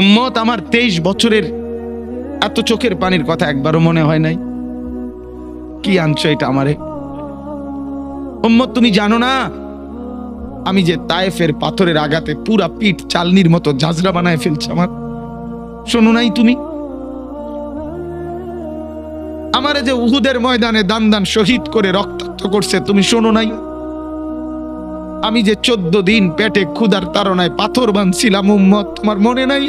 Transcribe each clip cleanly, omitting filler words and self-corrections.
উম্মত, আমার 23 বছরের এত চোখের পানির কথা একবারও মনে হয় নাই? কি আনছো এটা আমারে? উম্মত, তুমি জানো না আমি যে তায়েফের পাথরের আঘাতে পুরা পিঠ চালনির মতো ঝাঁঝরা বানায় ফেলছে আমার? শোনো নাই তুমি? আমারে যে উহুদের ময়দানে দান দান শহীদ করে রক্তাক্ত করছে, তুমি শোনো নাই? আমি যে 14 দিন পেটে ক্ষুধার তাড়নায় পাথর বাঁধছিলাম, উম্মত, তোমার মনে নাই?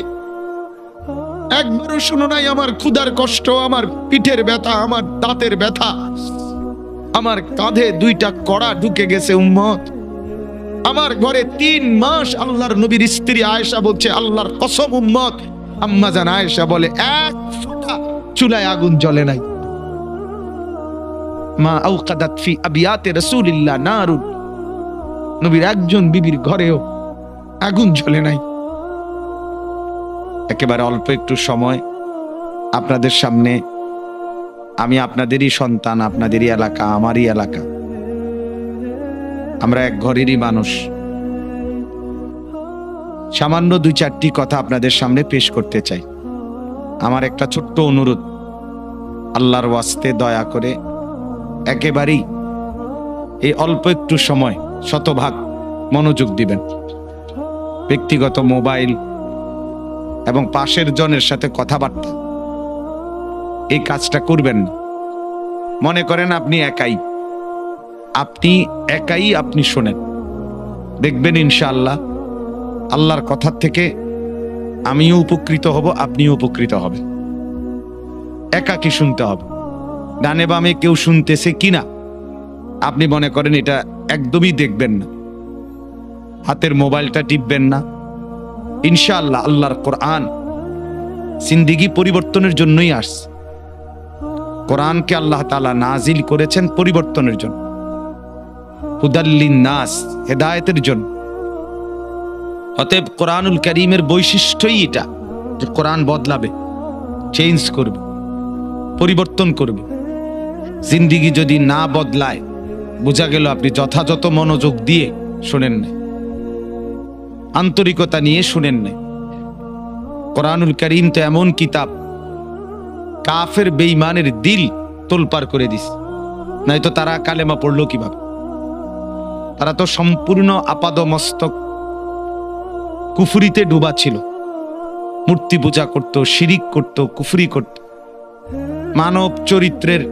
একবারও শোনো নাই আমার ক্ষুধার কষ্ট, আমার পিঠের ব্যথা, আমার দাঁতের ব্যথা, আমার কাঁধে 2টা কড়া ঢুকে গেছে? উম্মত, আমার ঘরে 3 মাস আল্লাহর নবীর স্ত্রী আয়েশা বলছে, আল্লাহর কসম উম্মত, আম্মা জান আয়েশা বলে, এক ফোঁটা চুলায় আগুন জ্বলে নাই। মা আওকাদাত ফি আবিয়াতে রাসূলিল্লাহ নারুন, নবীর একজন বিবির ঘরেও আগুন জ্বলে নাই। একেবারে অল্প একটু সময় আপনাদের সামনে, আমি আপনাদেরই সন্তান, আপনাদেরই এলাকা, আমারই এলাকা, আমরা এক ঘরেরই মানুষ। সামান্য 2-4টি কথা আপনাদের সামনে পেশ করতে চাই। আমার একটা ছোট্ট অনুরোধ, আল্লাহর ওয়াস্তে দয়া করে একেবারেই এই অল্প একটু সময় শতভাগ মনোযোগ দিবেন। ব্যক্তিগত মোবাইল এবং পাশের জনের সাথে কথাবার্তা, এই কাজটা করবেন না। মনে করেন আপনি একাই, আপনি শোনেন, দেখবেন ইনশাআল্লাহ আল্লাহর কথা থেকে আমিও উপকৃত হব, আপনিও উপকৃত হবেন। একাকি শুনতে হবে। ডানে বামে কেউ শুনতেছে কিনা আপনি মনে করেন এটা একদমই দেখবেন না, হাতের মোবাইলটা টিপবেন না। ইনশাআল্লাহ আল্লাহর কোরআন জিন্দেগি পরিবর্তনের জন্যই আসছে। কোরআনকে আল্লাহ তাআলা নাজিল করেছেন পরিবর্তনের জন্য, হুদাল্লিন নাস, হেদায়েতের জন্য। অতএব কোরআনুল কারীমের বৈশিষ্ট্যই এটা যে কোরআন বদলাবে, চেঞ্জ করবে, পরিবর্তন করবে। জিন্দেগি যদি না বদলায়, বোঝা গেল আপনি যথাযথ মনোযোগ দিয়ে শুনেন না, আন্তরিকতা নিয়ে শুনেন না। কোরআনুল কারীম তো এমন কিতাব, কাফের বেঈমানের দিল তোলপাড় করে দিস, নয়তো তারা কালেমা পড়লো কিভাবে? তারা তো সম্পূর্ণ আপাদমস্তক কুফরিতে ডুবা ছিল, মূর্তি পূজা করত, শিরিক করত, কুফরি করত। মানব চরিত্রের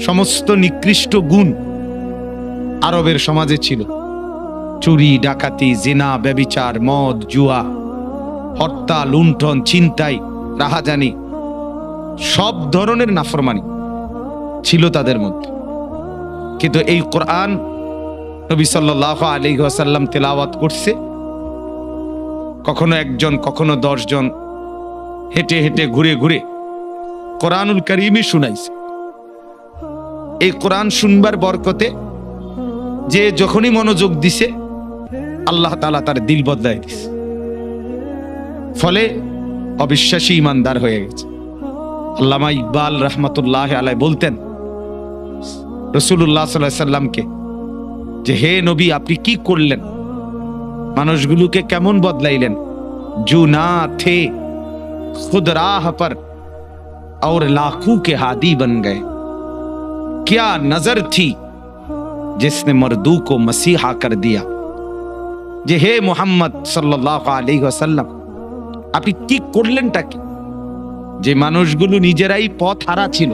সমস্ত নিকৃষ্ট গুণ আরবের সমাজে ছিল। চুরি, ডাকাতি, জিনা, ব্যভিচার, মদ, জুয়া, হত্যা, লুণ্ঠন, ছিনতাই, রাহাজানি, সব ধরনের নাফরমানি ছিল তাদের মধ্যে। কিন্তু এই কোরআন নবী সাল্লাল্লাহু আলাইহি ওয়াসাল্লাম তেলাওয়াত করছে, কখনো একজন, কখনো 10 জন, হেঁটে হেঁটে ঘুরে ঘুরে কোরআনুল কারীমই শুনাইছে। এই কোরআন শুনবার বরকতে যে যখনই মনোযোগ দিছে, আল্লাহ তাআলা তার দিল বদলায় দিছে। ফলে অবিশ্বাসী ইমানদার হয়ে গেছে। আল্লামা ইকবাল রাহমাতুল্লাহ আলাইহি বলতেন রাসূলুল্লাহ সাল্লাল্লাহু আলাইহি সাল্লামকে, যে হে নবী, আপনি কি করলেন? মানুষগুলোকে কেমন বদলাইলেন? जो ना थे खुद राह पर और लाखों के हादी बन गए, क्या नजर थी जिसने मर्दू को मसीहा कर दिया। যে হে মুহাম্মদ সাল্লাল্লাহু আলাইহি ওয়াসাল্লাম, আপনি কি করলেনটা কি? যে মানুষগুলো নিজেরাই পথ হারা ছিল,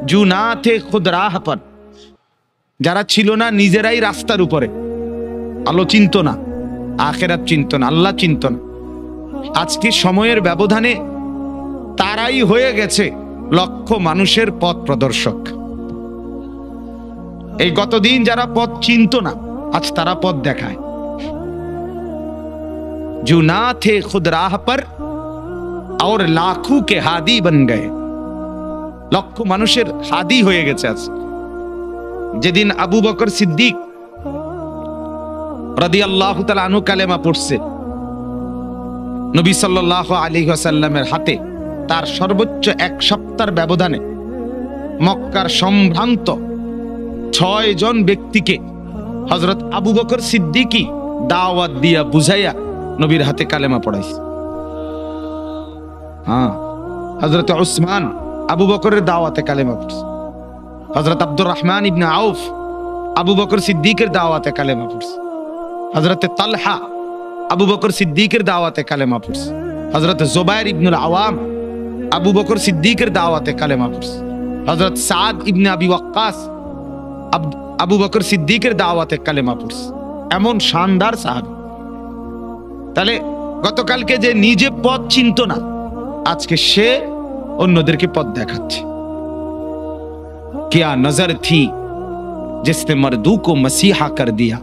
जो ना थे खुद राह पर, যারা ছিল না নিজেরাই রাস্তার উপরে, আলো চিনত না, আখিরাত চিনত না, আল্লাহ চিনত না। আজকে সময়ের ব্যবধানে তারাই হয়ে গেছে লক্ষ মানুষের পথ প্রদর্শক। এই গতদিন যারা পথ চিনত না, আজ তারা পথ দেখায়। जो ना थे खुद राह पर और लाखों के हादी बन गए, লক্ষ মানুষের হাদি হয়ে গেছে আজ। যেদিন আবু বকর সিদ্দিক রাদিয়াল্লাহু তাআলা আনহু কালেমা পড়ছে, নবী সাল্লাল্লাহু আলাইহি ওয়াসাল্লামের হাতে তার সর্বোচ্চ 1 সপ্তাহের ব্যবধানে মক্কার সম্ভ্রান্ত 6 জন ব্যক্তিকে হযরত আবু বকর সিদ্দিকী দাওয়াত দিয়া বুঝাইয়া নবীর হাতে কালেমা পড়াইছে। হ্যাঁ, হযরত উসমান আবু বকরের দাওয়াতে কালেমা পড়ছে। হযরত আব্দুর রহমান ইবনে আউফ আবু বকর সিদ্দিকের দাওয়াতে কালেমা পড়ছে। হযরত তালহা আবু বকর সিদ্দিকের দাওয়াতে কালেমা পড়ছে। হযরত জুবাইর ইবনুল আওয়াম আবু বকর সিদ্দিকের দাওয়াতে কালেমা পড়ছে। হযরত সাদ ইবনে আবি ওয়াক্কাস আবু বকর সিদ্দিকের দাওয়াতে কালেমা পড়ছে। এমন শানদার সাহাবী। তাহলে গতকালকে যে নিজে পথ চিনত না, আজকে সে অন্যদেরকে পথ দেখাচ্ছে। क्या नजर थी जिसने मर्दू को मसीहा कर दिया।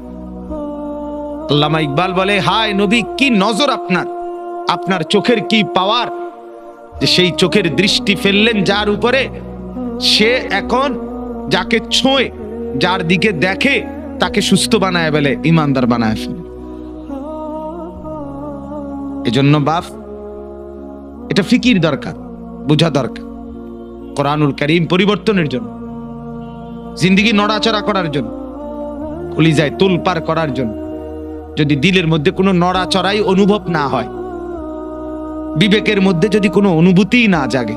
আল্লামা ইকবাল বলে, হায় নবী, কি নজর আপনার, আপনার চোখের কি পাওয়ার, যে সেই চোখের দৃষ্টি ফেললেন যার উপরে, সে এখন যাকে ছোঁয়ে, যার দিকে দেখে, তাকে সুস্থ বানায় ফেলে, ইমানদার বানায় ফেলে। এজন্য বাপ, এটা ফিকির দরকার, বোঝা দরকার। কোরআনুল কারীম পরিবর্তনের জন্য, জিন্দেগি নড়াচড়া করার জন্য, কলিজায় তোলপাড় করার জন্য। যদি দিলের মধ্যে কোনো নড়াচড়াই অনুভব না হয়, বিবেকের মধ্যে যদি কোনো অনুভূতি না জাগে,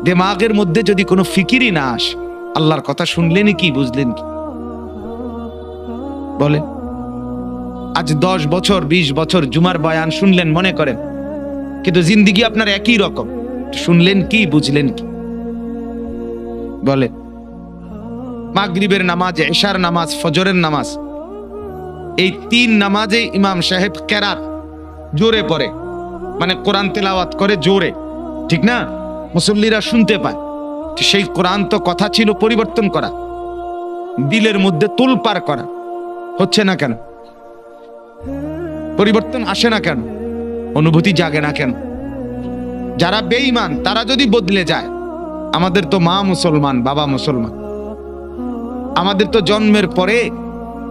দিমাগের মধ্যে যদি কোনো ফিকিরই না আসে, আল্লাহর কথা শুনলেন কি, বুঝলেন কি? বলেন, আজ 10 বছর 20 বছর জুমার বয়ান শুনলেন মনে করেন, কিন্তু জিন্দেগি আপনার একই রকম, শুনলেন কি, বুঝলেন কি? বলেন, মাগরিবের নামাজ, এশার নামাজ, ফজরের নামাজ, এই 3 নামাজে ইমাম সাহেব কেরাত জোরে পড়ে, মানে কোরআন তেলাওয়াত করে জোরে, ঠিক না? মুসল্লিরা শুনতে পায়। সেই কোরআন তো কথা ছিল পরিবর্তন করা, দিলের মধ্যে তোলপাড় করা, হচ্ছে না কেন? পরিবর্তন আসে না কেন? অনুভূতি জাগে না কেন? যারা বেঈমান তারা যদি বদলে যায়, আমাদের তো মা মুসলমান, বাবা মুসলমান, আমাদের তো জন্মের পরে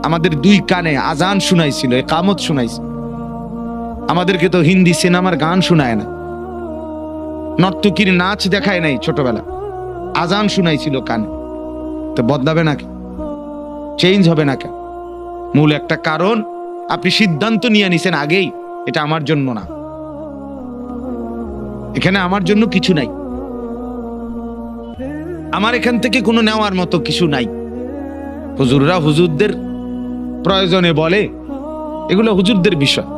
আমাদের 2 কানে আজান শুনাইছিল, ইকামত শুনাইছিল। আমাদেরকে তো হিন্দি সিনেমার গান শোনায় না, নর্তকীর নাচ দেখায় নাই ছোটবেলা, আজান শুনাইছিল কানে। তো বদলাবে না কেন? চেঞ্জ হবে না কেন? মূল একটা কারণ, আপনি সিদ্ধান্ত নিয়ে নিছেন আগেই, এটা আমার জন্য না, এখানে আমার জন্য কিছু নাই, আমার এখান থেকে কোনো নেওয়ার মতো কিছু নাই। হুজুররা হুজুরদের প্রয়োজনে বলে, এগুলো হুজুরদের বিষয়।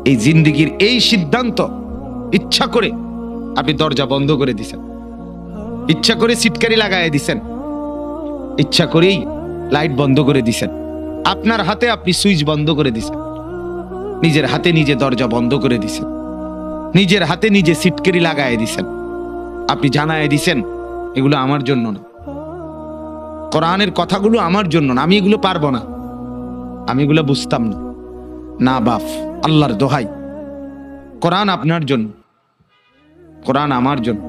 এই জিন্দেগির এই সিদ্ধান্ত ইচ্ছা করে আপনি দরজা বন্ধ করে দিছেন, ইচ্ছা করে সিটকারি লাগায় দিছেন, ইচ্ছা করেই লাইট বন্ধ করে দিছেন, আপনার হাতে আপনি সুইচ বন্ধ করে দিছেন, নিজের হাতে নিজে দরজা বন্ধ করে দিছেন, নিজের হাতে নিজে সিটকারি লাগায় দিছেন। আপনি জানায় দিছেন এগুলো আমার জন্য না, কোরআনের কথাগুলো আমার জন্য না, আমি এগুলো পারবো না, আমি এগুলো বুঝতাম না। না বাপ, আল্লাহর দোহাই, কোরআন আপনার জন্য, কোরআন আমার জন্য,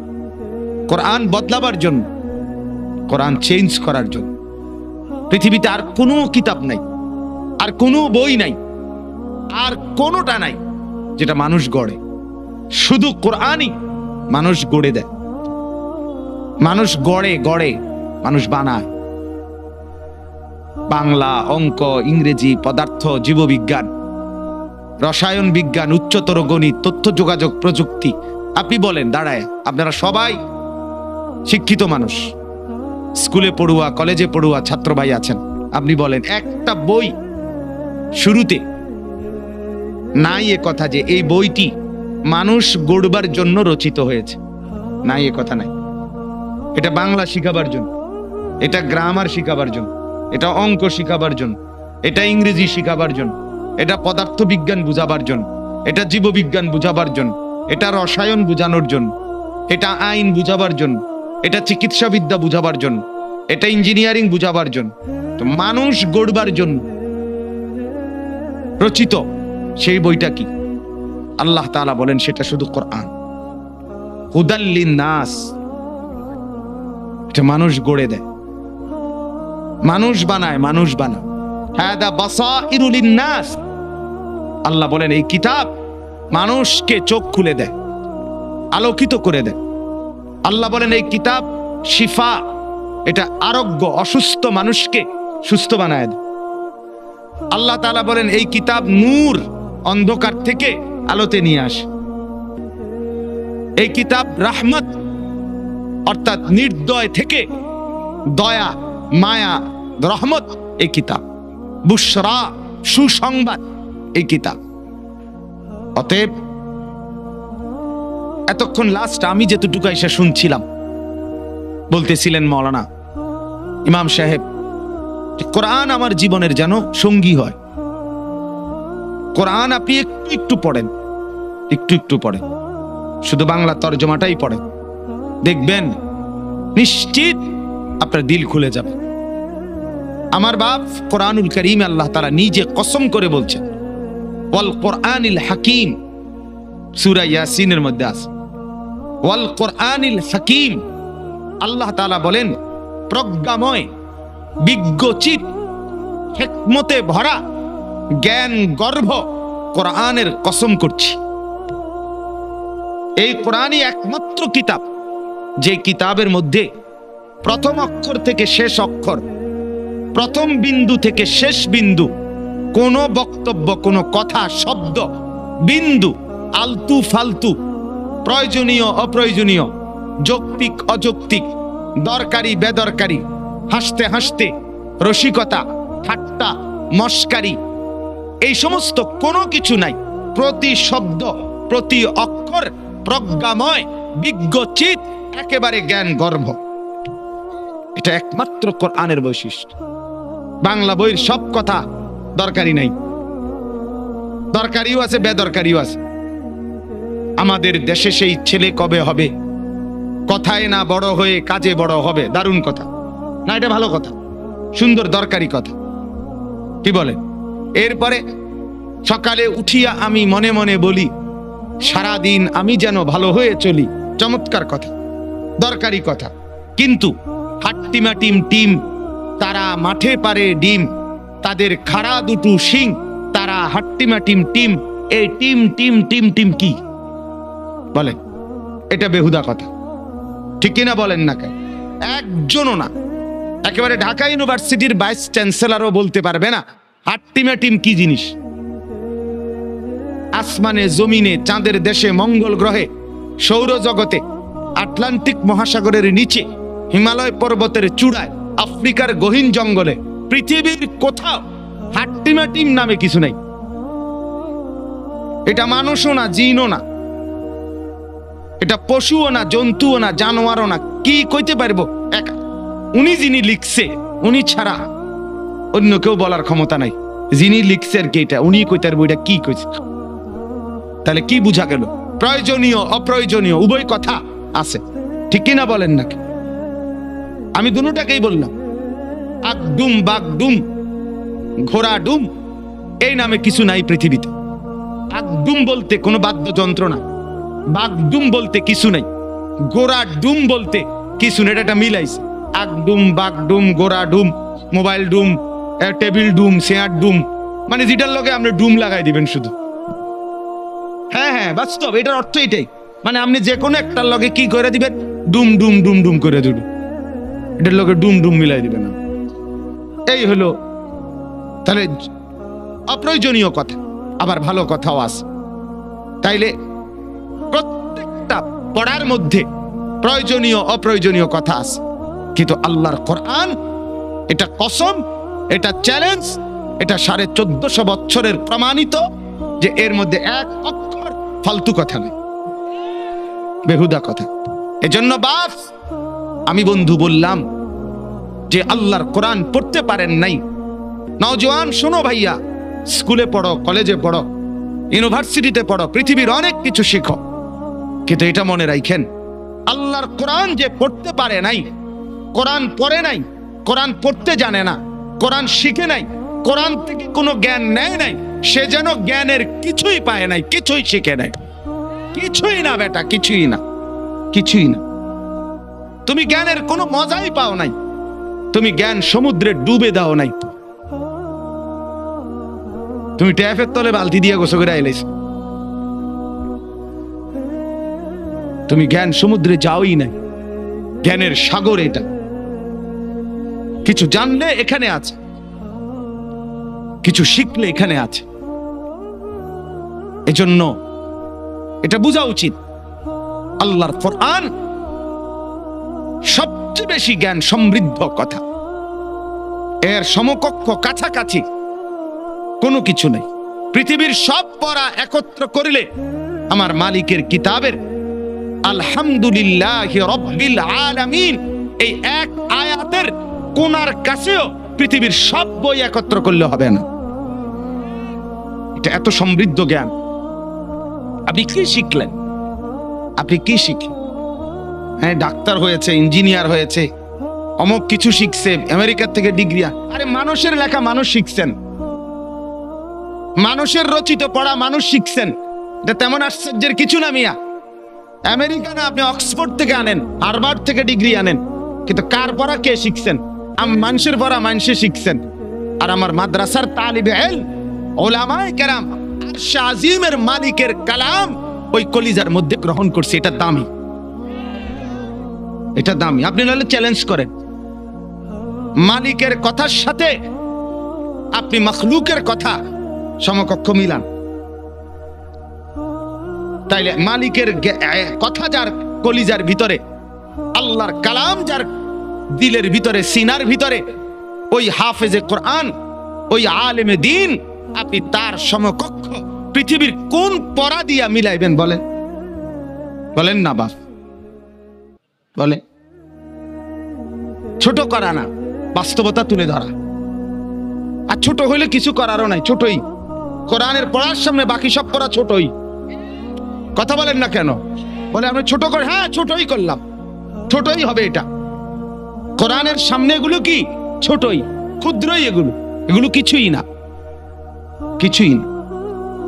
কোরআন বদলাবার জন্য, কোরআন চেঞ্জ করার জন্য। পৃথিবীতে আর কোনো কিতাব নাই, আর কোনো বই নাই, আর কোনোটা নাই যেটা মানুষ গড়ে। শুধু কোরআনই মানুষ গড়ে দেয়, মানুষ গড়ে, মানুষ বানায়। বাংলা, অঙ্ক, ইংরেজি, পদার্থ, জীববিজ্ঞান, রসায়ন বিজ্ঞান, উচ্চতর গণিত, তথ্য যোগাযোগ প্রযুক্তি, আপনি বলেন দাঁড়ায়, আপনারা সবাই শিক্ষিত মানুষ, স্কুলে পড়ুয়া, কলেজে পড়ুয়া ছাত্র ভাই আছেন, আপনি বলেন একটা বই শুরুতে নাই এ কথা যে এই বইটি মানুষ গড়বার জন্য রচিত হয়েছে, নাই এ কথা নাই। এটা বাংলা শিখাবার জন্য, এটা গ্রামার শিখাবার জন্য, এটা অঙ্ক শিখাবার জন্য, এটা ইংরেজি শিখাবার জন্য, এটা পদার্থ বিজ্ঞান বুঝাবার জন্য, এটা জীববিজ্ঞান বুঝাবার জন্য, এটা রসায়ন বুঝানোর জন্য, এটা আইন বুঝাবার জন্য, এটা চিকিৎসাবিদ্যা বুঝাবার জন্য, এটা ইঞ্জিনিয়ারিং বুঝাবার জন্য। তো মানুষ গড়বার জন্য রচিত সেই বইটা কি? আল্লাহ তাআলা বলেন সেটা শুধু কোরআন, হুদাল লিন্নাস। এটা মানুষ গড়ে দেয়, মানুষ বানায়, মানুষ বানায়। হাদা বাসাইরু লিন্নাস। আল্লাহ বলেন এই কিতাব মানুষকে চোখ খুলে দেয়, আলোকিত করে দেয়। আল্লাহ বলেন এই কিতাব শিফা, এটা আরোগ্য, অসুস্থ মানুষকে সুস্থ বানায় দেয়। আল্লাহ তাআলা বলেন এই কিতাব নূর, অন্ধকার থেকে আলোতে নিয়ে আসে। এই কিতাব রাহমত অর্থাৎ নির্দয় থেকে দয়া, মায়া, রহমত এই কিতাব, বুশরা সুসংবাদ এই কিতাব। অতএব এতক্ষণ লাস্ট আমি যেতটুকু এসে শুনছিলাম, বলতেছিলেন মাওলানা ইমাম সাহেব, কোরআন আমার জীবনের যেন সঙ্গী হয়। কোরআন আপনি একটু একটু পড়েন, একটু একটু পড়েন, শুধু বাংলা তর্জমাটাই পড়েন, দেখবেন নিশ্চিত আপনার দিল খুলে যাবে। আমার বাপ কোরআনুল কারীম আল্লাহ তাআলা নিজে কসম করে বলছেন, ওয়াল কোরআনিল হাকিম, সূরা ইয়াসিনের মধ্যে আছে ওয়াল কোরআনিল হাকিম। আল্লাহ তাআলা বলেন প্রজ্ঞাময়, বিজ্ঞচিত, হিকমতে ভরা, জ্ঞান গর্ভ কোরআনের কসম করছি। এই কোরআনই একমাত্র কিতাব যে কিতাবের মধ্যে প্রথম অক্ষর থেকে শেষ অক্ষর, প্রথম বিন্দু থেকে শেষ বিন্দু, কোন বক্তব্য, কোন কথা, শব্দ, বিন্দু, আলতু ফালতু, প্রয়োজনীয় অপ্রয়োজনীয়, যৌক্তিক অযৌক্তিক, দরকারি বেদরকারি, হাসতে হাসতে, রসিকতা, ঠাট্টা, মস্কারি, এই সমস্ত কোনো কিছু নাই। প্রতি শব্দ, প্রতি অক্ষর প্রজ্ঞাময়, বিজ্ঞচিত, একেবারে জ্ঞান গর্ভ। এটা একমাত্র কোরআনের বৈশিষ্ট্য। বাংলা বইয়ের সব কথা দরকারি নাই, দরকারিও আছে, বেদরকারিও আছে। আমাদের দেশে সেই ছেলে কবে হবে, কথায় না বড় হয়ে কাজে বড় হবে, দারুণ কথা না? এটা ভালো কথা, সুন্দর দরকারি কথা, কি বলেন? এরপরে সকালে উঠিয়া আমি মনে মনে বলি, সারাদিন আমি যেন ভালো হয়ে চলি, চমৎকার কথা, দরকারি কথা। কিন্তু হাট্টিমা টিম টিম, তারা মাঠে পারে ডিম, তাদের খাড়া দুটো শিং, তারা হাট্টিমা টিম টিম, এই টিম টিম টিম টিম কি বলেন? এটা বেহুদা কথা, ঠিক কিনা বলেন না? কেন একজনও না, একেবারে ঢাকা ইউনিভার্সিটির ভাইস চ্যান্সেলরও বলতে পারবে না হাট্টিমা টিম কি জিনিস। আসমানে, জমিনে, চাঁদের দেশে, মঙ্গল গ্রহে, সৌরজগতে, আটলান্টিক মহাসাগরের নিচে, হিমালয় পর্বতের চূড়ায়, আফ্রিকার গহীন জঙ্গলে, পৃথিবীর কোথাও হাট্টিমা টিম নামে কিছু নাই। এটা মানুষও না, জিনও না, এটা পশুও না, জন্তুও না, জানোয়ারও না। কি কইতে পারবো? উনি যিনি লিখছে, উনি ছাড়া অন্য কেউ বলার ক্ষমতা নাই। যিনি লিখছে আর কি, এটা উনি কইতে পারবো এটা কি কইছে। তাহলে কি বুঝা গেল? প্রয়োজনীয় অপ্রয়োজনীয় উভয় কথা আছে, ঠিক কিনা বলেন নাকি? আমি দুটাকেই বললাম। আকডুম, বাগডুম, ঘোড়া ডুম, এই নামে কিছু নাই পৃথিবীতে। আকডুম বলতে কোনো বাদ্যযন্ত্র না, বাগডুম বলতে কিছু নাই, গোড়া ডুম বলতে কিছু নেই। এটা মিলাইছে, আকডুম, বাগডুম, গোড়া ডুম, মোবাইল ডুম, টেবিল ডুম, চেয়ার ডুম, মানে যেটার লগে আপনি ডুম লাগাই দিবেন শুধু। হ্যাঁ হ্যাঁ, বাস্তব, এটার অর্থ এটাই। মানে আপনি যে কোনো একটার লগে কি করে দিবেন? ডুম ডুম ডুম ডুম করে দিবেন, এটার লগে ডুম ডুম মিলাই দিবেন। এই হলো। তাহলে অপ্রয়োজনীয় কথা, আবার ভালো কথাও আছে। তাইলে প্রত্যেকটা পড়ার মধ্যে প্রয়োজনীয় অপ্রয়োজনীয় কথা আছে, কিন্তু আল্লাহর কোরআন এটা কসম, এটা চ্যালেঞ্জ, এটা 1450 বছরের প্রমাণিত যে এর মধ্যে এক অক্ষর ফালতু কথা নেই, বেহুদা কথা। এজন্য বাপ, আমি বন্ধু বললাম যে আল্লাহর কোরআন পড়তে পারেন নাই, নওজোয়ান শোনো ভাইয়া, স্কুলে পড়ো, কলেজে পড়ো, ইউনিভার্সিটিতে পড়ো, পৃথিবীর অনেক কিছু শিখো, কিন্তু এটা মনে রাখেন, আল্লাহর কোরআন যে পড়তে পারে নাই, কোরআন পড়ে নাই, কোরআন পড়তে জানে না, কোরআন শিখে নাই, কোরআন থেকে কোনো জ্ঞান নেয় নাই, সে যেন জ্ঞানের কিছুই পায় নাই, কিছুই শিখে নাই, কিছুই না বেটা, কিছুই না, কিছুই না। তুমি জ্ঞানের কোনো মজাই পাও নাই, তুমি জ্ঞান সমুদ্রে ডুবে দাও নাই। তুমি ট্যাপের তলে বালতি দিয়ে গোসল করে আইলেছ, তুমি জ্ঞান সমুদ্রে যাওই নাই। জ্ঞানের সাগর এটা, কিছু জানলে এখানে আছে, কিছু শিখলে এখানে আছে। এজন্য এটা বোঝা উচিত আল্লাহর কোরআন সবচেয়ে বেশি জ্ঞান সমৃদ্ধ কথা, এর সমকক্ষ কাছাকাছি কোনো কিছু নেই। পৃথিবীর সব পড়া একত্র করলে আমার মালিকের কিতাবের আলহামদুলিল্লাহি রাব্বিল আলামিন এই এক আয়াতের কোনার কাছেও পৃথিবীর সব বই একত্র করলে হবে না। এটা এত সমৃদ্ধ জ্ঞান। আপনি কি শিখলেন? আপনি কি শিখলেন? হ্যাঁ, ডাক্তার হয়েছে, ইঞ্জিনিয়ার হয়েছে, অমুক কিছু শিখছে, আমেরিকার থেকে ডিগ্রি। আরে মানুষের লেখা মানুষ শিখছেন, মানুষের রচিত পড়া মানুষ শিখছেন, এটা তেমন আশ্চর্যের কিছু না মিয়া। আমেরিকা না, আপনি অক্সফোর্ড থেকে আনেন, হার্ভার্ড থেকে ডিগ্রি আনেন, কিন্তু কার পড়া কে শিখছেন? মানুষের পড়া মানুষে শিখছেন। আর আমার মাদ্রাসার তালিবে ইলম উলামায়ে কেরাম আরশ আজিমের মালিকের কালাম ওই কলিজার মধ্যে গ্রহণ করছে। এটা দামি, এটা দামি। আপনি নাহলে চ্যালেঞ্জ করেন, মালিকের কথার সাথে আপনি মখলুকের কথা সমকক্ষ মিলান। তাইলে মালিকের কথা যার কলিজার ভিতরে, আল্লাহর কালাম যার দিলের ভিতরে, সিনার ভিতরে, ওই হাফেজে কোরআন, ওই আলেমে দ্বীন, আপনি তার সমকক্ষ পৃথিবীর কোন পড়া দিয়া মিলাইবেন? বলেন, বলেন না বাপ, বলে। ছোট করা না, বাস্তবতা তুলে ধরা। আর ছোট হইলে কিছু করারও নাই, ছোটই। কোরআনের পড়ার সামনে বাকি সব পড়া ছোটই। কথা বলেন না কেন? বলে আমরা ছোট করে, হ্যাঁ ছোটই করলাম, ছোটই হবে এটা। কোরআনের সামনে এগুলো কি? ছোটই, ক্ষুদ্রই। এগুলো কিছুই না, কিছুই না।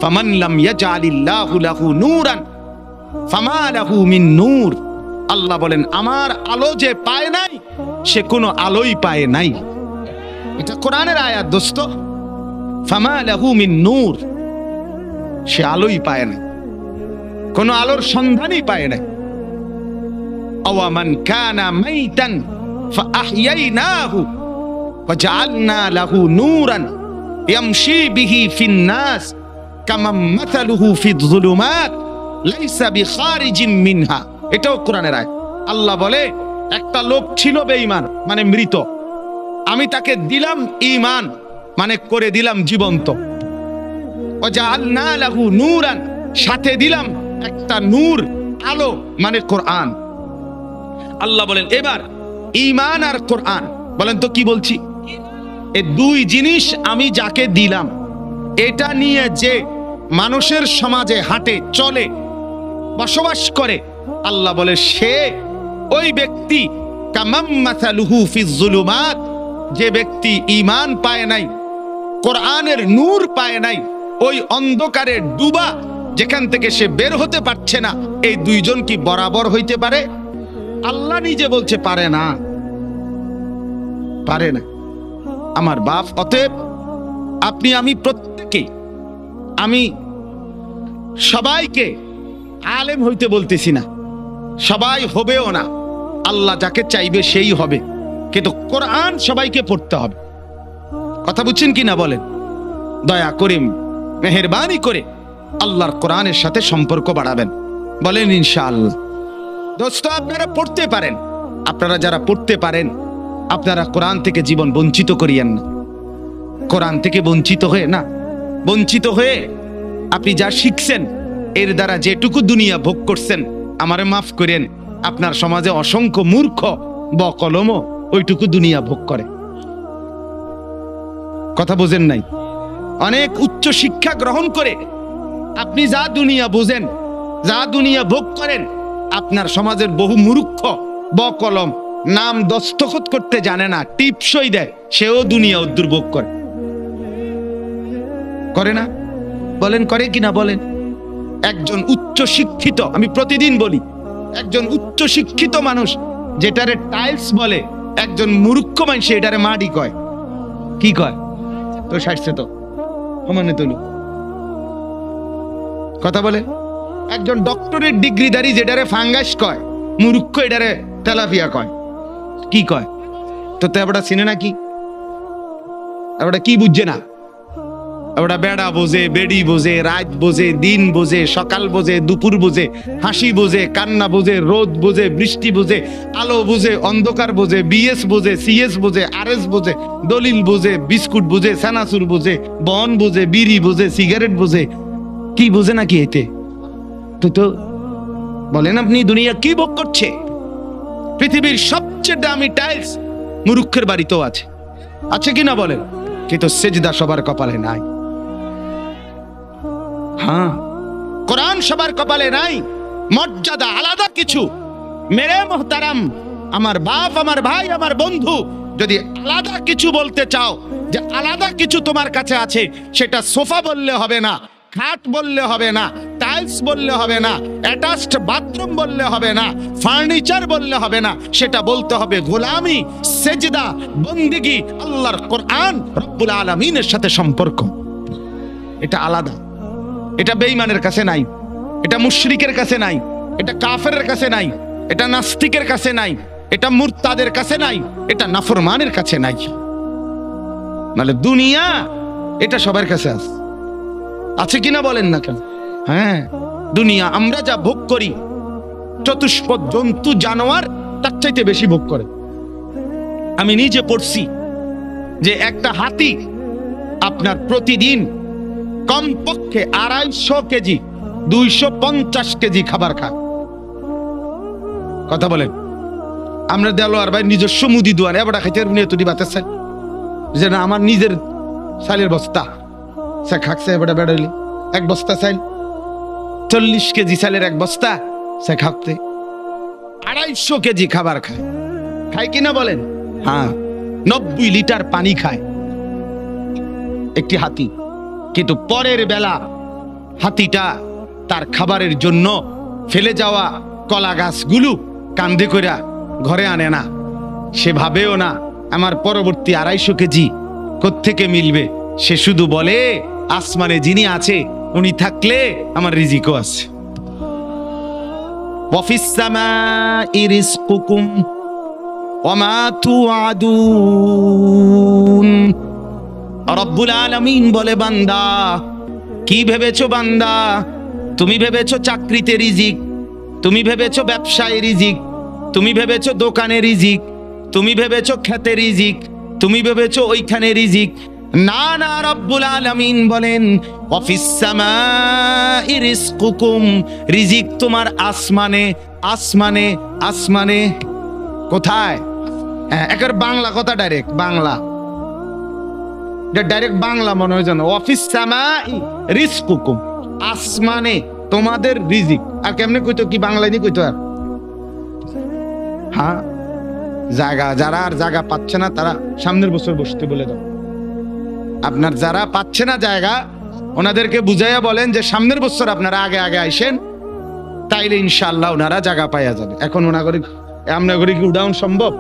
ফামান লাম ইয়াজআলিল্লাহু লাহু নূরান ফামা লাহু মিন নূর। আল্লাহ বলেন, আমার আলো যে পায় নাই, সে কোনো আলোই পায় নাই। এটা কোরআনের আয়াত দোস্ত। ফামা লাহু মিন নূর, সে আলোই পায় না, কোনো আলোর সন্ধানই পায় না। আওয়া মান কানা মাইতান ফাআহইয়াইনাহু ওয়াজআলনা লাহু নূরান ইয়ামশি বিহি ফিন নাস কামান মাসালুহু ফিয-যুলুমাত লাইসা বিখারিজিম মিনহা। এটাও কোরআনের আয়াত। আল্লাহ বলে, একটা লোক ছিল বেঈমান, মানে মৃত, আমি তাকে দিলাম ঈমান, মানে করে দিলাম জীবন্ত। ওয়াজআলনা লাহু নূরান, সাথে দিলাম একটা নূর, আলো, মানে কোরআন। আল্লাহ বলেন, এবার ঈমান আর কোরআন, বলেন তো কি বলছি? এই দুই জিনিস আমি যাকে দিলাম, এটা নিয়ে যে মানুষের সমাজে হাঁটে, চলে, বসবাস করে, আল্লাহ বলে সে ওই ব্যক্তি কামাম মাসালুহু ফিয-যুলুমাত, যে ব্যক্তি ঈমান পায় নাই, কোরআনের নূর পায় নাই, ওই অন্ধকারে ডুবা যেখান থেকে সে বের হতে পারছে না, এই দুইজন কি বরাবর হইতে পারে? আল্লাহ নিজে বলছে পারে না, পারে না। আমার বাপ, অতএব আপনি আমি প্রত্যেকে, আমি সবাইকে আলেম হইতে বলতেছি না, সবাই হবেও না। আল্লাহ যাকে চাইবে সেই হবে, কিন্তু কোরআন সবাইকে পড়তে হবে। কথা বুঝছেন কি না বলেন? দয়া করে, মেহেরবানি করে আল্লাহর কোরআনের সাথে সম্পর্ক বাড়াবেন, বলেন ইনশাআল্লাহ। দোস্ত, আপনারা পড়তে পারেন, আপনারা যারা পড়তে পারেন, আপনারা কোরআন থেকে জীবন বঞ্চিত করিয়েন না। কোরআন থেকে বঞ্চিত হয়ে না, বঞ্চিত হয়ে আপনি যা শিখছেন, এর দ্বারা যেটুকু দুনিয়া ভোগ করছেন, আমারে মাফ করেন, আপনার সমাজে অসংখ্য মূর্খ বকলমও ওইটুকু দুনিয়া ভোগ করে। কথা বোঝেন নাই? অনেক উচ্চ শিক্ষা গ্রহণ করে আপনি যা দুনিয়া বোঝেন, যা দুনিয়া ভোগ করেন, আপনার সমাজের বহু মূর্খ বকলম নাম দস্তখত করতে জানে না, টিপসই দেয়, সেও দুনিয়া দুর্ভোগ করে। করে না? বলেন করে কিনা বলেন? একজন উচ্চ শিক্ষিত, আমি প্রতিদিন বলি, একজন উচ্চ শিক্ষিত মানুষ যেটারে টাইলস বলে, একজন মূর্খ মানুষ এটারে মাটি কয়। কি কয়? তো শাসছে তো সমানে তুলু কথা বলে। একজন ডক্টরের ডিগ্রিধারী যেটারে ফাঙ্গাস কয়, মূর্খ এটারে তেলাপিয়া কয়। কি কয়? তো তেবড়া চিনে না কি? এবারে কি বুঝছে না? ওটা বেড়া বোঝে, বেড়ি বোঝে, রাত বোঝে, দিন বোঝে, সকাল বোঝে, দুপুর বোঝে, হাসি বোঝে, কান্না বোঝে, রোদ বোঝে, বৃষ্টি বোঝে, আলো বোঝে, অন্ধকার বোঝে, বিএস বোঝে, সিএস বোঝে, আরএস বোঝে, দলিল বোঝে, বিস্কুট বোঝে, সানাসুর বোঝে, বন বোঝে, বিড়ি বোঝে, সিগারেট বোঝে, কি বোঝে নাকি এতে? তো বলেন আপনি দুনিয়া কি ভোগ করছে? পৃথিবীর সবচেয়ে দামি টাইলস মুরুক্ষের বাড়িতেও আছে, আছে কিনা বলেন? কিন্তু সেজদা সবার কপালে নাই। হ্যাঁ, কোরআন সবার কপালে নাই। মর্যাদা আলাদা কিছু। মেরে মোহতারাম, আমার বাপ, আমার ভাই, আমার বন্ধু, যদি আলাদা কিছু বলতে চাও, যে আলাদা কিছু তোমার কাছে আছে, সেটা সোফা বললে হবে না, খাট বললে হবে না, টাইলস বললে হবে না, অ্যাটাচড বাথরুম বললে হবে না, ফার্নিচার বললে হবে না, সেটা বলতে হবে গোলামি, সেজদা, বন্দেগী, আল্লাহর কোরআন, রব্বুল আলামিনের সাথে সম্পর্ক। এটা আলাদা। এটা বেঈমানের কাছে নাই, এটা মুশরিকের কাছে নাই, এটা কাফেরের কাছে নাই, এটা নাস্তিকের কাছে নাই, এটা মুরতাদের কাছে নাই, এটা নাফরমানের কাছে নাই। মানে দুনিয়া এটা সবার কাছে আছে, আছে কিনা বলেন না কেন? হ্যাঁ, দুনিয়া আমরা যা ভোগ করি, চতুষ্পদ জন্তু জানোয়ার তার চাইতে বেশি ভোগ করে। আমি নিজে পড়ছি যে একটা হাতি আপনার প্রতিদিন কমপক্ষে 250 কেজি 250 কেজি খাবার খায়। কথা বলেন। আমরা দেলোয়ার ভাই নিজস্ব মুদি দোয়ানে এবার খাইতে নিয়ে তুই বাতের চাই যে না আমার নিজের চালের বস্তা সে খাকছে, এবার বেড়াইলি এক বস্তা চাইল, 40 কেজি চালের এক বস্তা সে খাকতে 250 কেজি খাবার খায়। খায় কিনা বলেন? হ্যাঁ, 90 লিটার পানি খায় একটি হাতি। কিন্তু পরের বেলা হাতিটা তার খাবারের জন্য ফেলে যাওয়া কলা গাছগুলো কান্দে কইরা ঘরে আনে না। সে ভাবেও না আমার পরবর্তী 250 কেজি কোত্থেকে মিলবে। সে শুধু বলে আসমানে যিনি আছে উনি থাকলে আমার রিজিকও আছে। ওয়াফিস সামাই রিজকুকুম ওয়া মা তুআদুন। রব্বুল আলামিন বলে, বান্দা কি ভেবেছো বান্দা? তুমি ভেবেছো চাকরিতে রিজিক, তুমি ভেবেছো ব্যবসায় রিজিক, তুমি ভেবেছো দোকানে রিজিক, তুমি ভেবেছো খেতে রিজিক, তুমি ভেবেছো ওইখানে রিজিক। না না, রব্বুল আলামিন বলেন ওয়াফিস সামাই রিজকুকুম, রিজিক তোমার আসমানে, আসমানে, আসমানে। কোথায়? একের বাংলা কথা, ডাইরেক্ট বাংলা, ডাইরেক্ট বাংলা মনে হয় যেন। ওয়াফিস সামাই রিজকুকুম, আসমানে তোমাদের রিজিক। আর কেমনে কইতো? কি বাংলায় দিয়ে কইতো? আর হ্যাঁ, জায়গা যারা আর জায়গা পাচ্ছে না তারা সামনের বছর বসতে বলে দাও। আপনার যারা পাচ্ছে না জায়গা, ওনাদেরকে বুঝাইয়া বলেন যে সামনের বছর আপনারা আগে আগে আইসেন, তাইলে ইনশাআল্লাহ ওনারা জায়গা পাইয়া যাবে। এখন আমনাগরি কি উড়াউন সম্ভব?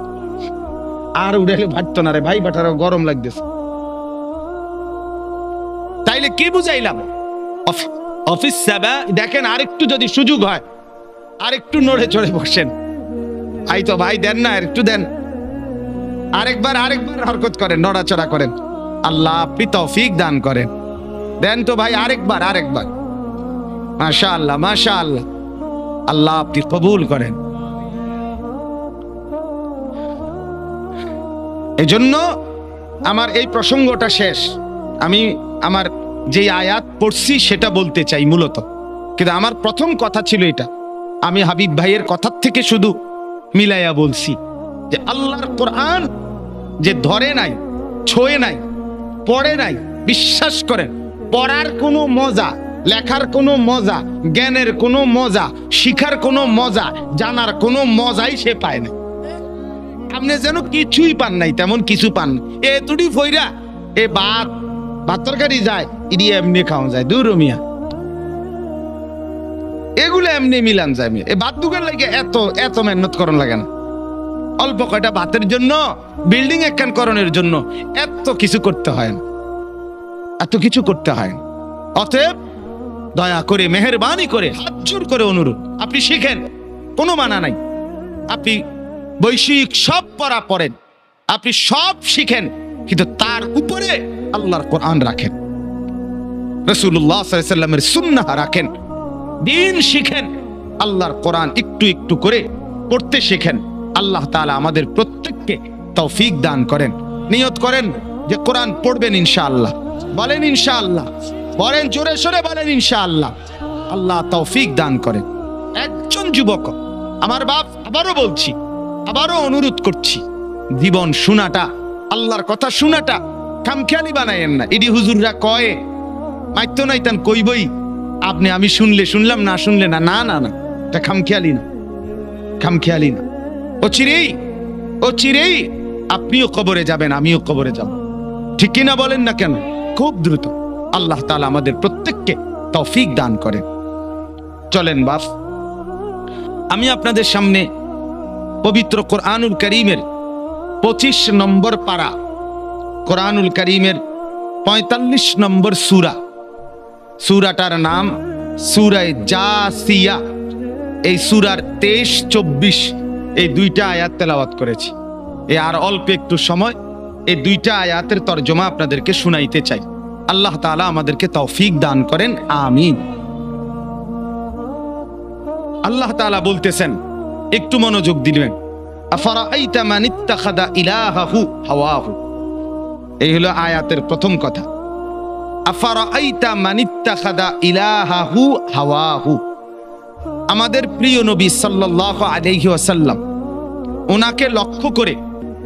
আর উড়াইলে ভাটতো না রে ভাই, বাটারও গরম লাগতেছে। তাইলে কি বুঝাইলাম? অফিস সাবা। দেখেন, আরেকটু যদি সুযোগ হয় আরেকটু নড়ে চড়ে বসেন। আই তো ভাই দেন না, একটু দেন, আরেকবার হরকত করেন, নড়াচড়া করেন। আল্লাহ আপনি তৌফিক দান করেন। দেন তো ভাই, আরেকবার। মাশাআল্লাহ, মাশাআল্লাহ, আল্লাহ আপনি কবুল করেন। এজন্য আমার এই প্রসঙ্গটা শেষ। আমি আমার যে আয়াত পড়ছি সেটা বলতে চাই মূলত, কিন্তু আমার প্রথম কথা ছিল এটা। আমি হাবিব ভাইয়ের কথার থেকে শুধু মিলাইয়া বলছি যে আল্লাহর কোরআন যে ধরে নাই, ছোঁয়ে নাই, পড়ে নাই, বিশ্বাস করেন পড়ার কোনো মজা, লেখার কোনো মজা, জ্ঞানের কোনো মজা, শিখার কোনো মজা, জানার কোনো মজাই সে পায় না। আপনি যেন কিছুই পান নাই, তেমন কিছু পান। এ তুড়ি ফইরা এ ভাত তরকারি যায়, ইডি এমনি খাওয়া যায়, দূর মিয়া, এগুলো এমনি মিলান যায়। এ ভাত দুগার লাগে এত মেহনত করন লাগে না। অল্প কয়টা ভাতের জন্য, বিল্ডিং একখান করণের জন্য এত কিছু করতে হয় না, এত কিছু করতে হয় না। অতএব দয়া করে, মেহেরবানি করে, হাত জোর করে অনুরোধ, আপনি শিখেন, কোনো মানা নাই। আপনি বৈষয়িক সব পড়া পড়েন, আপনি সব শিখেন, কিন্তু তার উপরে আল্লাহর কোরআন রাখেন। রাসূলুল্লাহ সাল্লাল্লাহু আলাইহি ওয়াসাল্লামের সুন্নাহ রাখেন, দিন শিখেন, আল্লাহর কোরআন একটু একটু করে পড়তে শেখেন। আল্লাহ তাআলা আমাদের প্রত্যেককে তৌফিক দান করেন। নিয়ত করেন যে কোরআন পড়বেন ইনশাআল্লাহ। বলেন ইনশাআল্লাহ, বলেন জোরে সোরে বলেন ইনশাআল্লাহ। আল্লাহ তৌফিক দান করেন। একজন যুবক, আমার বাপ, আবারও বলছি, আবারও অনুরোধ করছি, জীবন শোনাটা, আল্লাহর কথা শোনাটা খামখেয়ালি বানায়েন না। ইডি হুজুররা কয় মাইতো নাইতান কইবই, আপনি আমি শুনলে শুনলাম, না শুনলে না। না না না, এটা খামখেয়ালি না, খামখেয়ালি না। ও চিরেই আপনিও কবরে যাবেন, আমিও কবরে যাব, ঠিক কিনা বলেন না কেন? খুব দ্রুত। আল্লাহ তাআলা আমাদের প্রত্যেককে তৌফিক দান করেন। চলেন বাপ, আমি আপনাদের সামনে পবিত্র কোরআনুল কারীমের 25 নম্বর পারা, কোরআনুল কারীমের 45 নম্বর সূরা, সূরাটার নাম সূরা জাসিয়া। এই সূরার 23-24 এই দুইটা আয়াত তেলাওয়াত করেছি। আর অল্প একটু সময় এই দুইটা আয়াতের তরজমা আপনাদেরকে শুনাইতে চাই। আল্লাহ তাআলা আমাদেরকে তৌফিক দান করেন, আমিন। আল্লাহ তাআলা বলতেছেন, একটু মনোযোগ দিবেন, আফারাআইতা মান ইত্তাখাযা ইলাহাহু হাওয়াহু। এই হলো আয়াতের প্রথম কথা। আফারাআইতা মান ইত্তাখাযা ইলাহাহু হাওয়াহু। আমাদের প্রিয় নবী সাল্লাল্লাহু আলাইহি ওয়াসাল্লাম, ওনাকে লক্ষ্য করে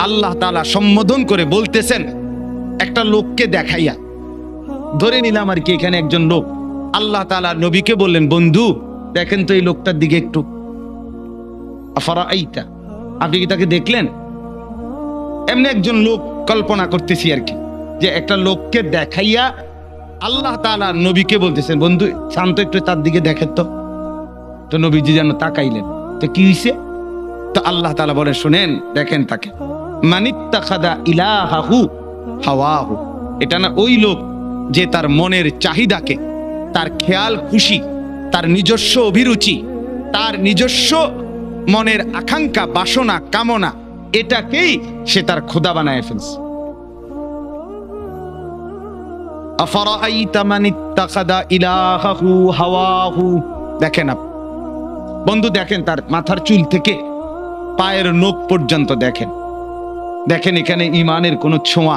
আল্লাহ তাআলা সম্বোধন করে বলতেছেন একটা লোককে দেখাইয়া। ধরে নিলাম আর কি এখানে একজন লোক, আল্লাহ তাআলা নবীকে বললেন, বন্ধু দেখেন তো এই লোকটার দিকে একটু। আফারাআইতা, আপনি কি তাকে দেখলেন? এমনি একজন লোক কল্পনা করতেছি আর কি, যে একটা লোককে দেখাইয়া আল্লাহ তাআলা নবীকে বলতেছেন, বন্ধু শান্ত একটু তার দিকে দেখেন তো। তো নবীজি যেন তাকাইলেন, তো কি হইছে? তো আল্লাহ তাআলা বলে, শুনেন, দেখেন তাকে, মানিত্তাখাযা ইলাহাহু হাওয়াহু। এটা না ওই লোক যে তার মনের চাহিদাকে, তার খেয়াল খুশি, তার নিজস্ব অভিরুচি, তার নিজস্ব মনের আকাঙ্ক্ষা, বাসনা, কামনা, এটাকেই সে তার খোদা বানায় ফেলছে। আফারাআইতা মান ইত্তাখাযা ইলাহাহু হাওয়াহু। দেখেন বন্ধু, দেখেন তার মাথার চুল থেকে পায়ের নখ পর্যন্ত দেখেন। দেখেন এখানে ইমানের কোনো ছোঁয়া,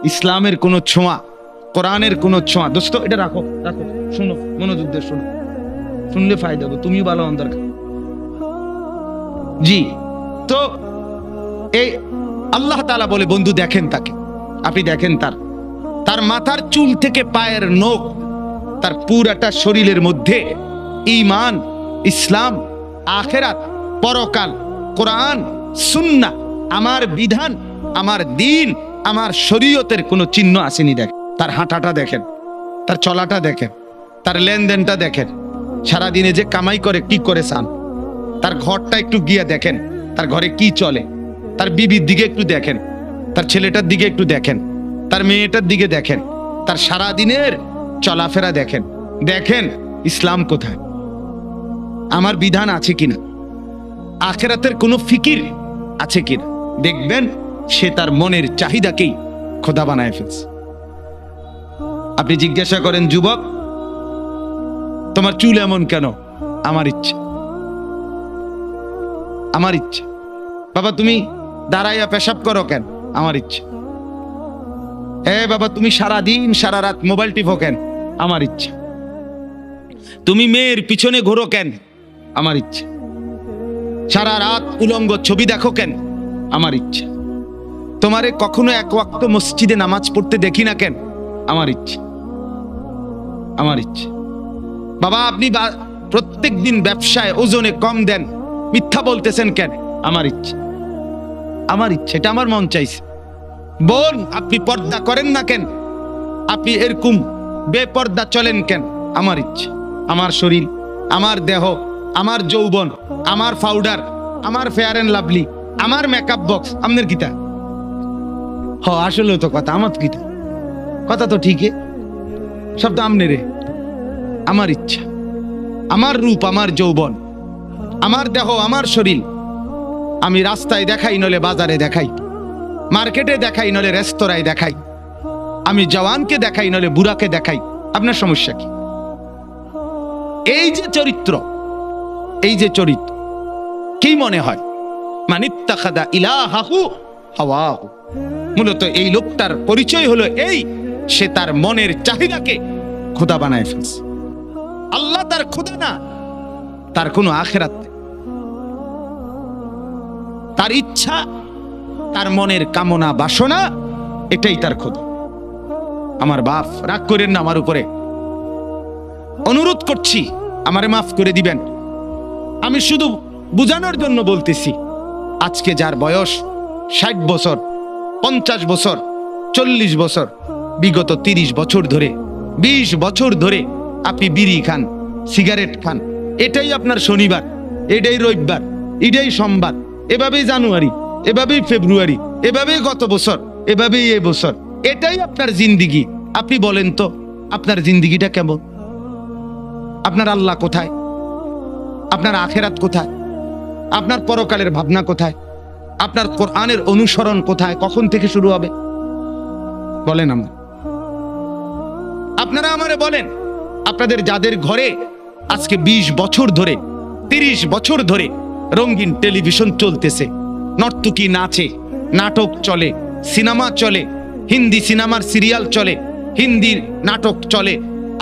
ইসলামের কোনো ছোঁয়া, কোরআনের কোনো ছোঁয়া। দোস্ত এটা রাখো, রাখো, শুনো, মনোযোগ দিয়ে শুনো, শুনলে ফায়দা হবে, তুমিও ভালো অন্তর। জি, তো এই আল্লাহ তাআলা বলে, বন্ধু দেখেন তাকে, আপনি দেখেন তার মাথার চুল থেকে পায়ের নখ, তার পুরাটা শরীরের মধ্যে ঈমান, ইসলাম, আখিরাত, পরকাল, কোরআন, সুন্নাহ, আমার বিধান, আমার দ্বীন, আমার শরীয়তের কোনো চিহ্ন আসেনি। দেখেন তার হাঁটাটা দেখেন, তার চলাটা দেখেন, তার লেনদেনটা দেখেন, সারাদিনে যে কামাই করে কি করে চান, তার ঘরটা একটু গিয়ে দেখেন, তার ঘরে কি চলে, তার বিবির দিকে একটু দেখেন, তার ছেলেটার দিকে একটু দেখেন, তার মেয়েটার দিকে দেখেন, তার সারাদিনের চলাফেরা দেখেন। দেখেন ইসলাম কোথায়, আমার বিধান আছে কিনা, আখিরাতের কোনো ফিকির আছে কিনা। দেখবেন সে তার মনের চাহিদাকেই খোদা বানায় ফেলছে। আপনি জিজ্ঞাসা করেন, যুবক তোমার চুল এমন কেন? আমার ইচ্ছা, আমার ইচ্ছা। বাবা তুমি দাঁড়াইয়া পেশাব করো কেন? আমার ইচ্ছা। বাবা তুমি সারাদিন সারা রাত মোবাইল টিপো কেন? আমার ইচ্ছা। তুমি মেয়ের পিছনে ঘোরো কেন? আমার ইচ্ছা। সারা রাত উলঙ্গ ছবি দেখো কেন? আমার ইচ্ছা। তোমারে কখনো এক ওয়াক্ত মসজিদে নামাজ পড়তে দেখি না কেন? আমার ইচ্ছা, আমার ইচ্ছা। বাবা আপনি প্রত্যেক দিন ব্যবসায় ওজনে কম দেন, মিথ্যা বলতেছেন কেন? আমার ইচ্ছা, আমার ইচ্ছা, এটা আমার মন চাইছে। বোন আপনি পর্দা করেন না কেন? আপনি এরকম বেপর্দা চলেন কেন? আমার ইচ্ছা। আমার শরীর, আমার দেহ, আমার যৌবন, আমার পাউডার, আমার ফেয়ার এন্ড লাভলি, আমার মেকআপ বক্স, আপনার কিতা? আসলে তো কথা, আমার কিতা কথা তো ঠিকই, সব তো আমনে রে। আমার ইচ্ছা, আমার রূপ, আমার যৌবন, আমার দেহ, আমার শরীর, আমি রাস্তায় দেখাই, নলে বাজারে দেখাই, মার্কেটে দেখাই, নলে রেস্তোরাঁয় দেখাই, আমি জওয়ানকে দেখাই, নলে বুড়াকে দেখাই, আপনার সমস্যা কি? এই যে চরিত্র, কি মনে হয়? মানিত্তাখাদা ইলাহাহু হাওয়াহু। মূলত এই লোকটার পরিচয় হলো এই, সে তার মনের চাহিদাকে খোদা বানায় ফেলছে। আল্লাহ তার খোদা না, তার কোনো আখিরাত নেই। তার ইচ্ছা, তার মনের কামনা বাসনা, এটাই তার খোদা। আমার বাপ, রাগ করেন না আমার উপরে, অনুরোধ করছি আমারে মাফ করে দিবেন। আমি শুধু বুঝানোর জন্য বলতেছি, আজকে যার বয়স 60 বছর, 50 বছর, 40 বছর, বিগত 30 বছর ধরে, 20 বছর ধরে আপনি বিড়ি খান, সিগারেট খান, এটাই আপনার শনিবার, এটাই রবিবার, এটাই সোমবার, এভাবেই জানুয়ারি, এভাবেই ফেব্রুয়ারি, এভাবেই গত বছর, এভাবেই এই বছর, এটাই আপনার জিন্দিগি। আপনি বলেন তো আপনার জিন্দিগিটা কেমন? আপনার আল্লাহ কোথায়? আপনার আখিরাত কোথায়? আপনার পরকালের ভাবনা কোথায়? আপনার কোরআনের অনুসরণ কোথায়? কখন থেকে শুরু হবে বলেন? আপনারা আমারে বলেন, আপনাদের যাদের ঘরে আজকে 20 বছর ধরে, 30 বছর ধরে রঙিন টেলিভিশন চলতেছে, নর্তকী নাচে, নাটক চলে, সিনেমা চলে, হিন্দি সিনেমার সিরিয়াল চলে, হিন্দি নাটক চলে,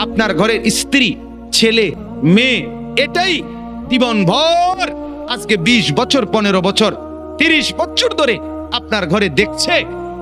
আপনার ঘরের স্ত্রী, ছেলে, মেয়ে এটাই জীবনভর আজকে 20 বছর, 15 বছর, 30 বছর ধরে আপনার ঘরে দেখছে,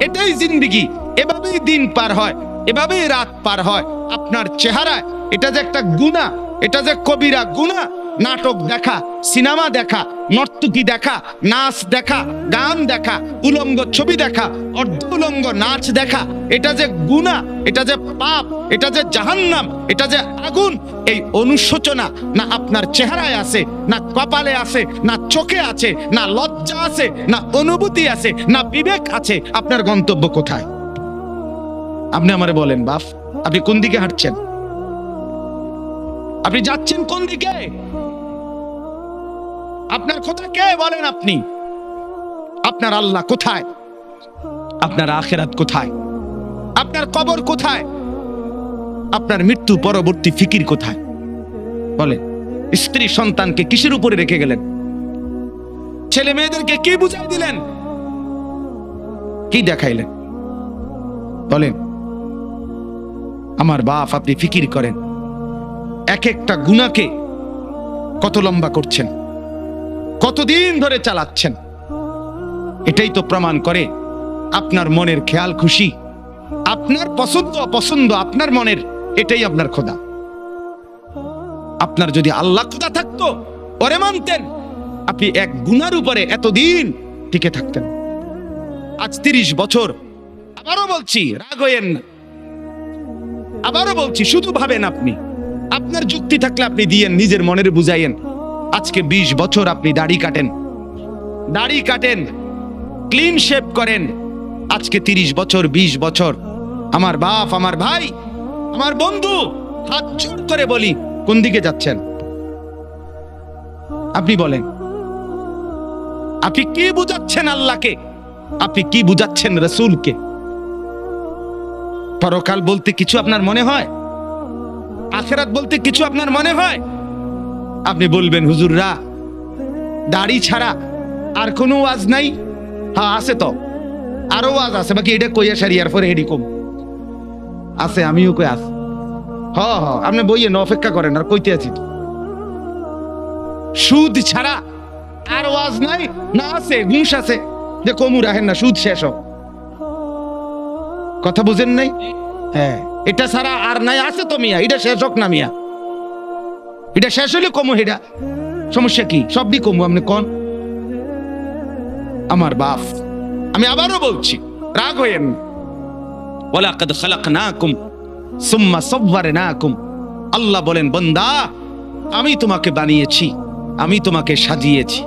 এটাই জিন্দিগি। এভাবেই দিন পার হয়, এভাবেই রাত পার হয়। আপনার চেহারায় এটা যে একটা গুনাহ, এটা যে কবিরা গুনাহ। নাটক দেখা, সিনেমা দেখা, নর্তকী দেখা, নাচ দেখা, গান দেখা, উলঙ্গ ছবি দেখা, অর্ধ উলঙ্গ নাচ দেখা, এটা যে গুনাহ, এটা যে পাপ, এটা যে জাহান্নাম, এটা যে আগুন। এই অনুশোচনা না আপনার চেহারায় আছে, না কপালে আছে, না চোখে আছে, না লজ্জা আছে, না অনুভূতি আছে, না বিবেক আছে। আপনার গন্তব্য কোথায়? আপনি আমারে বলেন বাপ, আপনি কোন দিকে হাঁটছেন? আপনি যাচ্ছেন কোন দিকে? আপনার খোদা কে বলেন আপনি? আপনার আল্লাহ কোথায়? আপনার আখিরাত কোথায়? আপনার কবর কোথায়? আপনার মৃত্যু পরবর্তী ফিকির কোথায় বলেন? স্ত্রী সন্তানকে কিসের উপরে রেখে গেলেন? ছেলে মেয়েদেরকে কি বুঝাই দিলেন? কি দেখাইলেন বলেন? আমার বাপ, আপনি ফিকির করেন, এক একটা গুনাহকে কত লম্বা করছেন, কতদিন ধরে চালাচ্ছেন। এটাই তো প্রমাণ করে আপনার মনের খেয়াল খুশি, আপনার পছন্দ অপছন্দ আপনার মনের, এটাই আপনার খোদা। আপনার যদি আল্লাহ খোদা থাকতো, ওরে মানতেন, আপনি এক গুনার উপরে এতদিন টিকে থাকতেন। আজ 30 বছর, আবারও বলছি, রাগ হইয়েন না, আবারও বলছি, শুধু ভাবেন আপনি। আপনার যুক্তি থাকলে আপনি দিয়েন, নিজের মনের বুঝাইয়েন। আজকে 20 বছর আপনি দাড়ি কাটেন, ক্লিন শেভ করেন। আজকে 30 বছর, 20 বছর, আমার বাপ, আমার ভাই, আমার বন্ধু, হাত জোড় করে বলি, কোন দিকে যাচ্ছেন? আপনি বলেন, আপনি কি বুঝাচ্ছেন আল্লাহকে? আপনি কি বুঝাচ্ছেন রাসূলকে? পরকাল বলতে কিছু আপনার মনে হয়? আখিরাত বলতে কিছু আপনার মনে হয়? আপনি বলবেন, হুজুররা দাড়ি ছাড়া আর কোনো ওয়াজ নাই? হ্যাঁ আছে তো, আরো ওয়াজ আছে, বাকি এটা কইয়া সারিয়ার পরে হেডি কম আছে, আমিও কই আছি। হ আপনি বইয়ে অপেক্ষা করেন, আর কইতে আছি তো। সুদ ছাড়া আর ওয়াজ নাই? না আছে, ঘুষ আছে, যে কমু রাখেন না, সুদ শেষ হোক। কথা বুঝেন নাই? হ্যাঁ, এটা ছাড়া আর নাই? আছে তো মিয়া, এটা শেষ হোক না মিয়া, এটা শেষ হলে কমু, এটা সমস্যা কি? সবই কমু, আপনি কোন? আমার বাপ, আমি আবারও বলছি, রাগ হইেন। ওয়ালাকাদ খালাকনাকুম সুম্মা সাওয়ারনাকুম। আল্লাহ বলেন, বান্দা আমি তোমাকে বানিয়েছি, আমি তোমাকে সাজিয়েছি,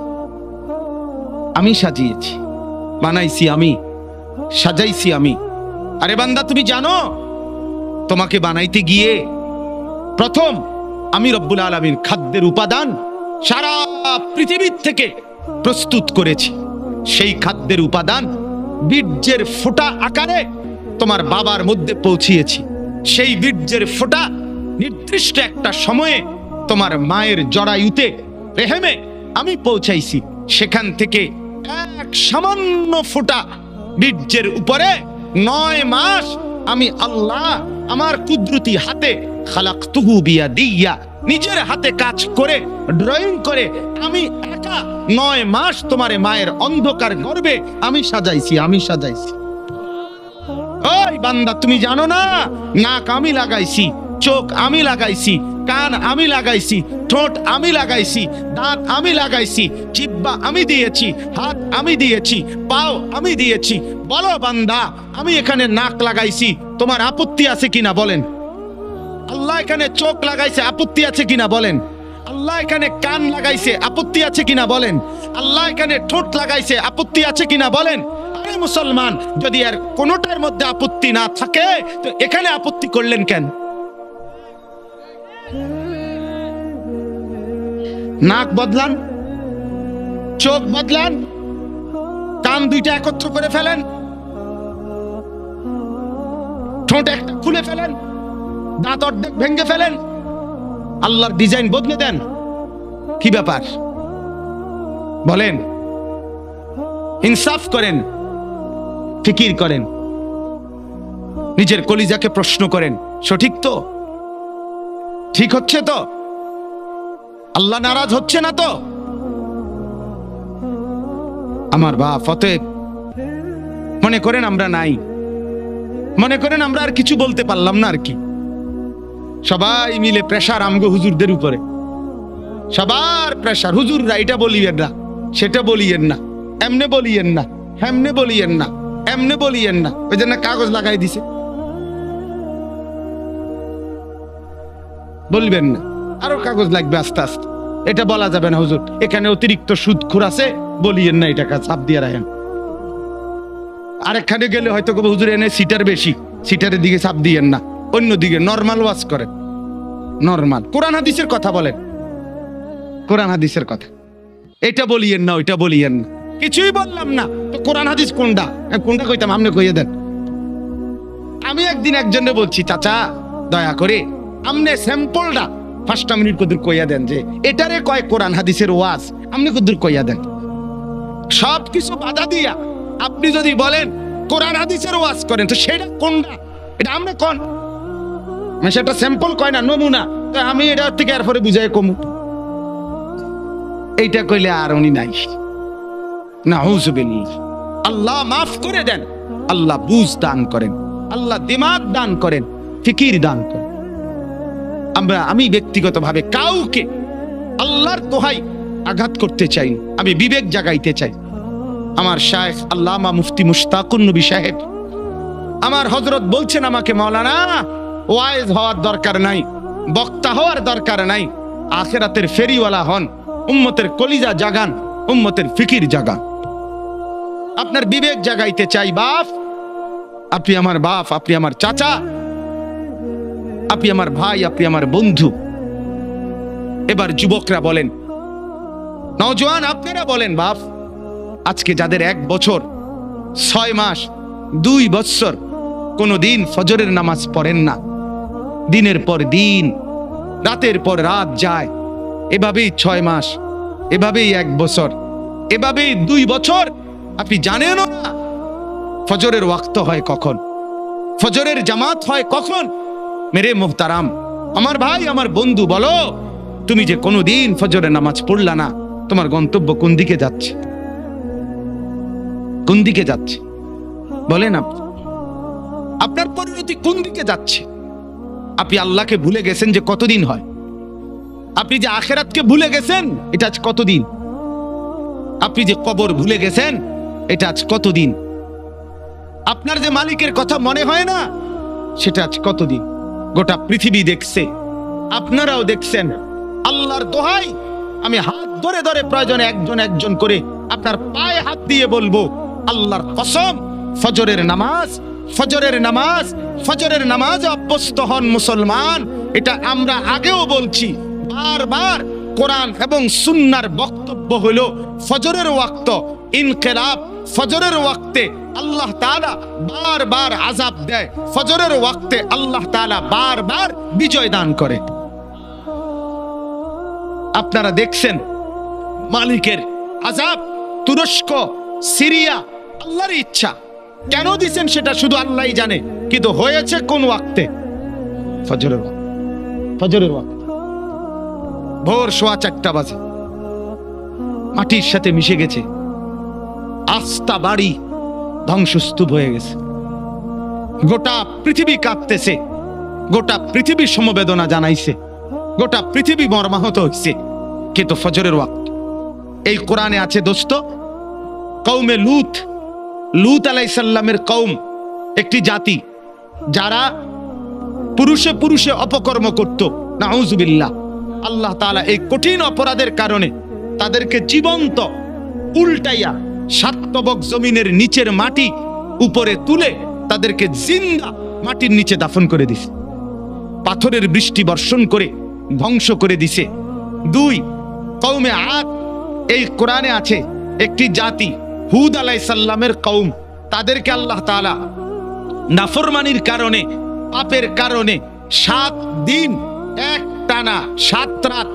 আমি সাজিয়েছি, বানাইছি আমি, সাজাইছি আমি। আরে বান্দা, তুমি জানো তোমাকে বানাইতে গিয়ে প্রথম আমি রব্বুল আলামিন খাদ্যের উপাদান সারা পৃথিবীর থেকে প্রস্তুত করেছি। সেই খাদ্যের উপাদান বীর্যের ফোঁটা আকারে তোমার বাবার মধ্যে পৌঁছিয়েছি। সেই বীর্যের ফোঁটা নির্দিষ্ট একটা সময়ে তোমার মায়ের জরায়ুতে রেহেমে আমি পৌঁছাইছি, সেখান থেকে এক সামান্য ফোঁটা বীর্যের উপরে 9 মাস আমি আল্লাহ আমার কুদরতি হাতে খালাকতুহু বিয়াদিয়া, নিজের হাতে কাজ করে ড্রয়িং করে আমি একা 9 মাস তোমার মায়ের অন্ধকার গর্ভে আমি সাজাইছি। ওই বান্দা, তুমি জানো না, নাক আমি লাগাইছি, চোখ আমি লাগাইছি, কান আমি লাগাইছি, ঠোঁট আমি লাগাইছি, দাঁত আমি লাগাইছি, জিহ্বা আমি দিয়েছি, হাত আমি দিয়েছি, পাও আমি দিয়েছি। বলো বান্দা, আমি এখানে নাক লাগাইছি, তোমার আপত্তি আছে কিনা বলেন? আল্লাহ এখানে চোখ লাগাইছে, আপত্তি আছে কিনা বলেন? আল্লাহ এখানে কান লাগাইছে, আপত্তি আছে কিনা বলেন? আল্লাহ এখানে ঠোঁট লাগাইছে, আপত্তি আছে কিনা বলেন? আরে মুসলমান, যদি আর কোনোটার মধ্যে আপত্তি না থাকে তো এখানে আপত্তি করলেন কেন? নাক বদলান, চোখ বদলান, কান দুইটা একত্র করে ফেলেন, ঠোঁট একটা খুলে ফেলেন, দাঁত অর্ধেক ভেঙে ফেলেন, আল্লাহর ডিজাইন বদলে দেন। কি ব্যাপার বলেন? ইনসাফ করেন, ফিকির করেন, নিজের কলিজাকে প্রশ্ন করেন, সঠিক তো? ঠিক হচ্ছে তো? আল্লাহ নারাজ হচ্ছে না তো? আমার বাপ, অতএব মনে করেন আমরা নাই, মনে করেন আমরা আর কিছু বলতে পারলাম না আর কি। সবাই মিলে প্রেশার আমগো হুজুরদের উপরে, সবার প্রেশার। হুজুররা এটা বলিয়েন না, সেটা বলিয়েন না, এমনে বলিয়েন না, হেমনে বলিয়েন না, এমনে বলিয়েন না। ওই জন্য কাগজ লাগাই দিছে, বলবেন না, আরো কাগজ লাগবে আস্তে আস্তে। এটা বলা যাবে না হুজুর, এখানে অতিরিক্ত সুদখোর আছে, বলিয়েন না, এটা চাপ দিয়ে রাখেন। আরেকখানে গেলে হয়তো হুজুর এনে সিটার বেশি, সিটারের দিকে চাপ দিয়েন না, অন্যদিকে নরমাল ওয়াজ করেন। নরমাল কোরআন হাদিসের কথা বলেন, কোরআন হাদিসের কথা। এটা বলিয়েন না, ওইটা বলিয়েন না। কিছুই বললাম না তো কোরআন হাদিস কোনটা কোনটা কইতাম, আপনি কইয়ে দেন। আমি একদিন একজনে বলছি, চাচা দয়া করে আপনি স্যাম্পলটা 5টা মিনিট কদুর কইয়া দেন, যে এটারে কয় কোরআন হাদিসের ওয়াজ, আপনি কদুর কইয়া দেন। সব কিছু বাধা দিয়া আপনি যদি বলেন কোরআন হাদিসের ওয়াজ করেন, তো সেটা কোনটা? এটা আমরা কোন সেটা স্যাম্পল কয় না, নমুনা। তো আমি এটা থেকে এরপরে বুঝাই কমু, এইটা কইলে আর উনি নাই। নাউযুবিল্লাহ। আল্লাহ মাফ করে দেন, আল্লাহ বুঝ দান করেন, আল্লাহ দিমাগ দান করেন, ফিকির দান করেন। আমি ব্যক্তিগতভাবে কাউকে আল্লাহর দোহাই আঘাত করতে চাই, আমি বিবেক জাগাইতে চাই। আমার শায়েখ আল্লামা মুফতি মুশতাকুন নবী সাহেব, আমার হযরত বলছেন আমাকে, মাওলানা ওয়াইজ হওয়ার দরকার নাই, বক্তা হওয়ার দরকার নাই, আখিরাতের ফেরিওয়ালা হন, উম্মতের কলিজা জাগান, উম্মতের ফিকির জাগান। আপনার বিবেক জাগাইতে চাই বাপ। আপনি আমার বাপ, আপনি আমার চাচা, আপনি আমার ভাই, আপনি আমার বন্ধু। এবার যুবকরা বলেন, নওজোয়ান আপনারা বলেন, বাপ আজকে যাদের 1 বছর 6 মাস 2 বছর কোনদিন ফজরের নামাজ পড়েন না, দিনের পর দিন রাতের পর রাত যায়, এভাবেই 6 মাস, এভাবেই 1 বছর, এভাবেই 2 বছর, আপনি জানেন না ফজরের ওয়াক্ত হয় কখন, ফজরের জামাত হয় কখন। মেরে মুহতারাম, আমার ভাই, আমার বন্ধু, বলো তুমি যে কোনোদিন ফজরের নামাজ পড়লা না, তোমার গন্তব্য কোন দিকে যাচ্ছে? কোন দিকে যাচ্ছে বলেন? আপনার পরিণতি কোন দিকে যাচ্ছে? আপনি আল্লাহকে ভুলে গেছেন যে কতদিন হয়? আপনি যে আখিরাতকে ভুলে গেছেন, এটা আজ কতদিন? আপনি যে কবর ভুলে গেছেন, এটা আজ কতদিন? আপনার যে মালিকের কথা মনে হয় না, সেটা আজ কতদিন? গোটা পৃথিবী দেখছে, আপনারাও দেখছেন। আল্লাহর দোহাই, আমি হাত ধরে ধরে প্রয়োজনে একজন একজন করে আপনার পায়ে হাত দিয়ে বলবো, আল্লাহর কসম, ফজরের নামাজ, ফজরের নামাজ, ফজরের নামাজে অভ্যস্ত হন মুসলমান। এটা আমরা আগেও বলছি বারবার। কোরআন এবং সুন্নাহর বক্তব্য হলো ফজরের ওয়াক্ত ইনকিলাব ফজরের ওয়াক্তে আল্লাহ তাআলা বারবার আযাব দেয়, ফজরের ওয়াক্তে আল্লাহ তাআলা বারবার বিজয় দান করে। আপনারা দেখছেন মালিকের আযাব তুরস্ক, সিরিয়া, আল্লাহর ইচ্ছা। কেন দিবেন সেটা শুধু আল্লাহই জানে, কিন্তু হয়েছে কোন ওয়াক্তে? ফজরের ওয়াক্তে। ফজরের ওয়াক্তে ভোর 4:15 বাজে, মাটির সাথে মিশে গেছে, আস্থা বাড়ি ধ্বংসস্তূপ হয়ে গেছে, গোটা পৃথিবী কাঁপতেছে, গোটা পৃথিবী সমবেদনা জানাইছে, গোটা পৃথিবী মর্মাহত হইছে। কিন্তু ফজরের ওয়াক্ত এই কোরআনে আছে দোস্ত, কওমে লূত, লূত আলাইহিস সালামের কওম একটি জাতি যারা পুরুষে পুরুষে অপকর্ম করত, নাউযুবিল্লাহ। আল্লাহ তাআলা এই কঠিন অপরাধের কারণে তাদেরকে জীবন্ত উল্টাইয়া সাতবক জমিনের নিচের মাটি উপরে তুলে তাদেরকে জিন্দা মাটির নিচে দাফন করে দিছে, পাথরের বৃষ্টি বর্ষণ করে ধ্বংস করে দিছে। 2, কওমে আদ, এই কোরআনে আছে একটি জাতি হুদ আলাইহিস সালামের কওম, তাদেরকে আল্লাহ তাআলা নাফরমানির কারণে, পাপের কারণে 7 দিন একটানা 7 রাত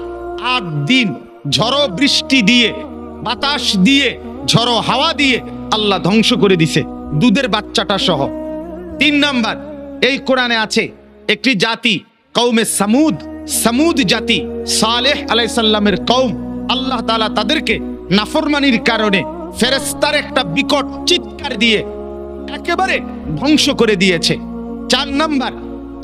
8 দিন ঝড়ো বৃষ্টি দিয়ে, বাতাস দিয়ে, ঝড়ো হাওয়া দিয়ে আল্লাহ ধ্বংস করে দিছে, দুধের বাচ্চাটা সহ। 3 নাম্বার, এই কোরআনে আছে একটি জাতি কওমে সামুদ, সামুদ জাতি সালেহ আলাইহিস সালামের কওম, আল্লাহ তাআলা তাদেরকে নাফরমানির কারণে ফেরেশতার একটা বিকট চিৎকার দিয়ে একেবারে ধ্বংস করে দিয়েছে। 4 নাম্বার,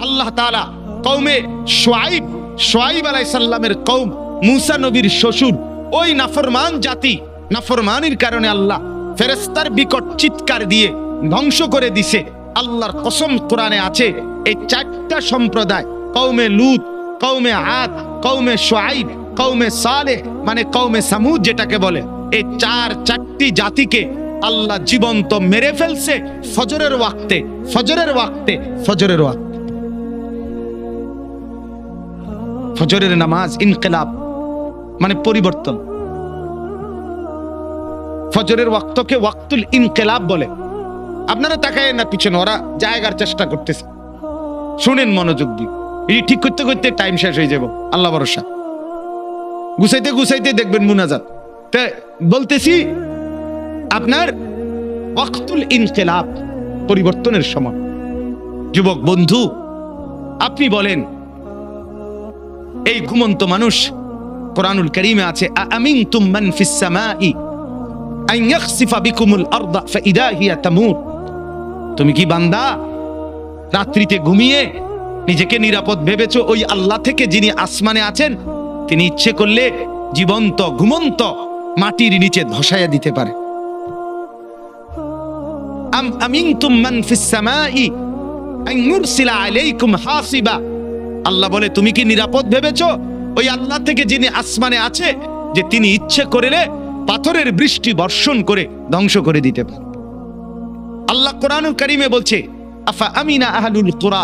আল্লাহ তাআলা কওমে শুআইব, শুআইব আলাইহিস সালামের কওম, মূসা নবীর শ্বশুর, ওই নাফরমান জাতি, নাফরমানির কারণে আল্লাহ ফেরেশতার বিকট চিৎকার দিয়ে ধ্বংস করে দিছে। আল্লাহর কসম, কোরআনে আছে এই 4টা সম্প্রদায়, কওমে লূত, কওমে আদ, কওমে শুআইব, কওমে সালেহ মানে কওমে সামুদ যেটাকে বলে, এই 4টি জাতিকে আল্লাহ জীবন্ত মেরে ফেলছে ফজরের ওয়াক্তে, ফজরের ওয়াক্তে, ফজরের ওয়াক্তে। ফজরের নামাজ ইনকিলাব মানে পরিবর্তন। ফজরের ওয়াক্তকে ওয়াক্তুল ইনকিলাব বলে। আপনারা তাকায় না পিছনে, ওরা জায়গার চেষ্টা করতেছে, শুনেন মনোযোগ দিয়ে। এই ঠিক করতে করতে টাইম শেষ হয়ে যাব, আল্লাহ ভরসা। গুছাইতে গুছাইতে দেখবেন মুনাজাত। বলতেছি আপনার ওয়াক্তুল ইনকিলাব, পরিবর্তনের সময়। যুবক বন্ধু, আপনি বলেন এই ঘুমন্ত মানুষ, কোরআনুল কারীমে আছে আমিনতুম মান ফিস সামাই আন ইয়াখসিফা বিকুমুল আরদা ফাইদা হিয়া তামুর। তুমি কি বান্দা রাত্রিতে ঘুমিয়ে নিজেকে নিরাপদ ভেবেছো ওই আল্লাহ থেকে যিনি আসমানে আছেন, তিনি ইচ্ছে করলে জীবন্ত ঘুমন্ত মাটির নিচে ধসাইয়া দিতে পারে। আম আমিনতুম মান ফিস সামাই আন ইউরসিলা আলাইকুম হাসিবা। আল্লাহ বলে তুমি কি নিরাপদ ভেবেছো ওই আল্লাহ থেকে যিনি আসমানে আছে, যে তিনি ইচ্ছে করলে পাথরের বৃষ্টি বর্ষণ করে ধ্বংস করে দিতে পারে। আল্লাহ কোরআনুল কারীমে বলছে আফা আমিনা আহলুল কুরা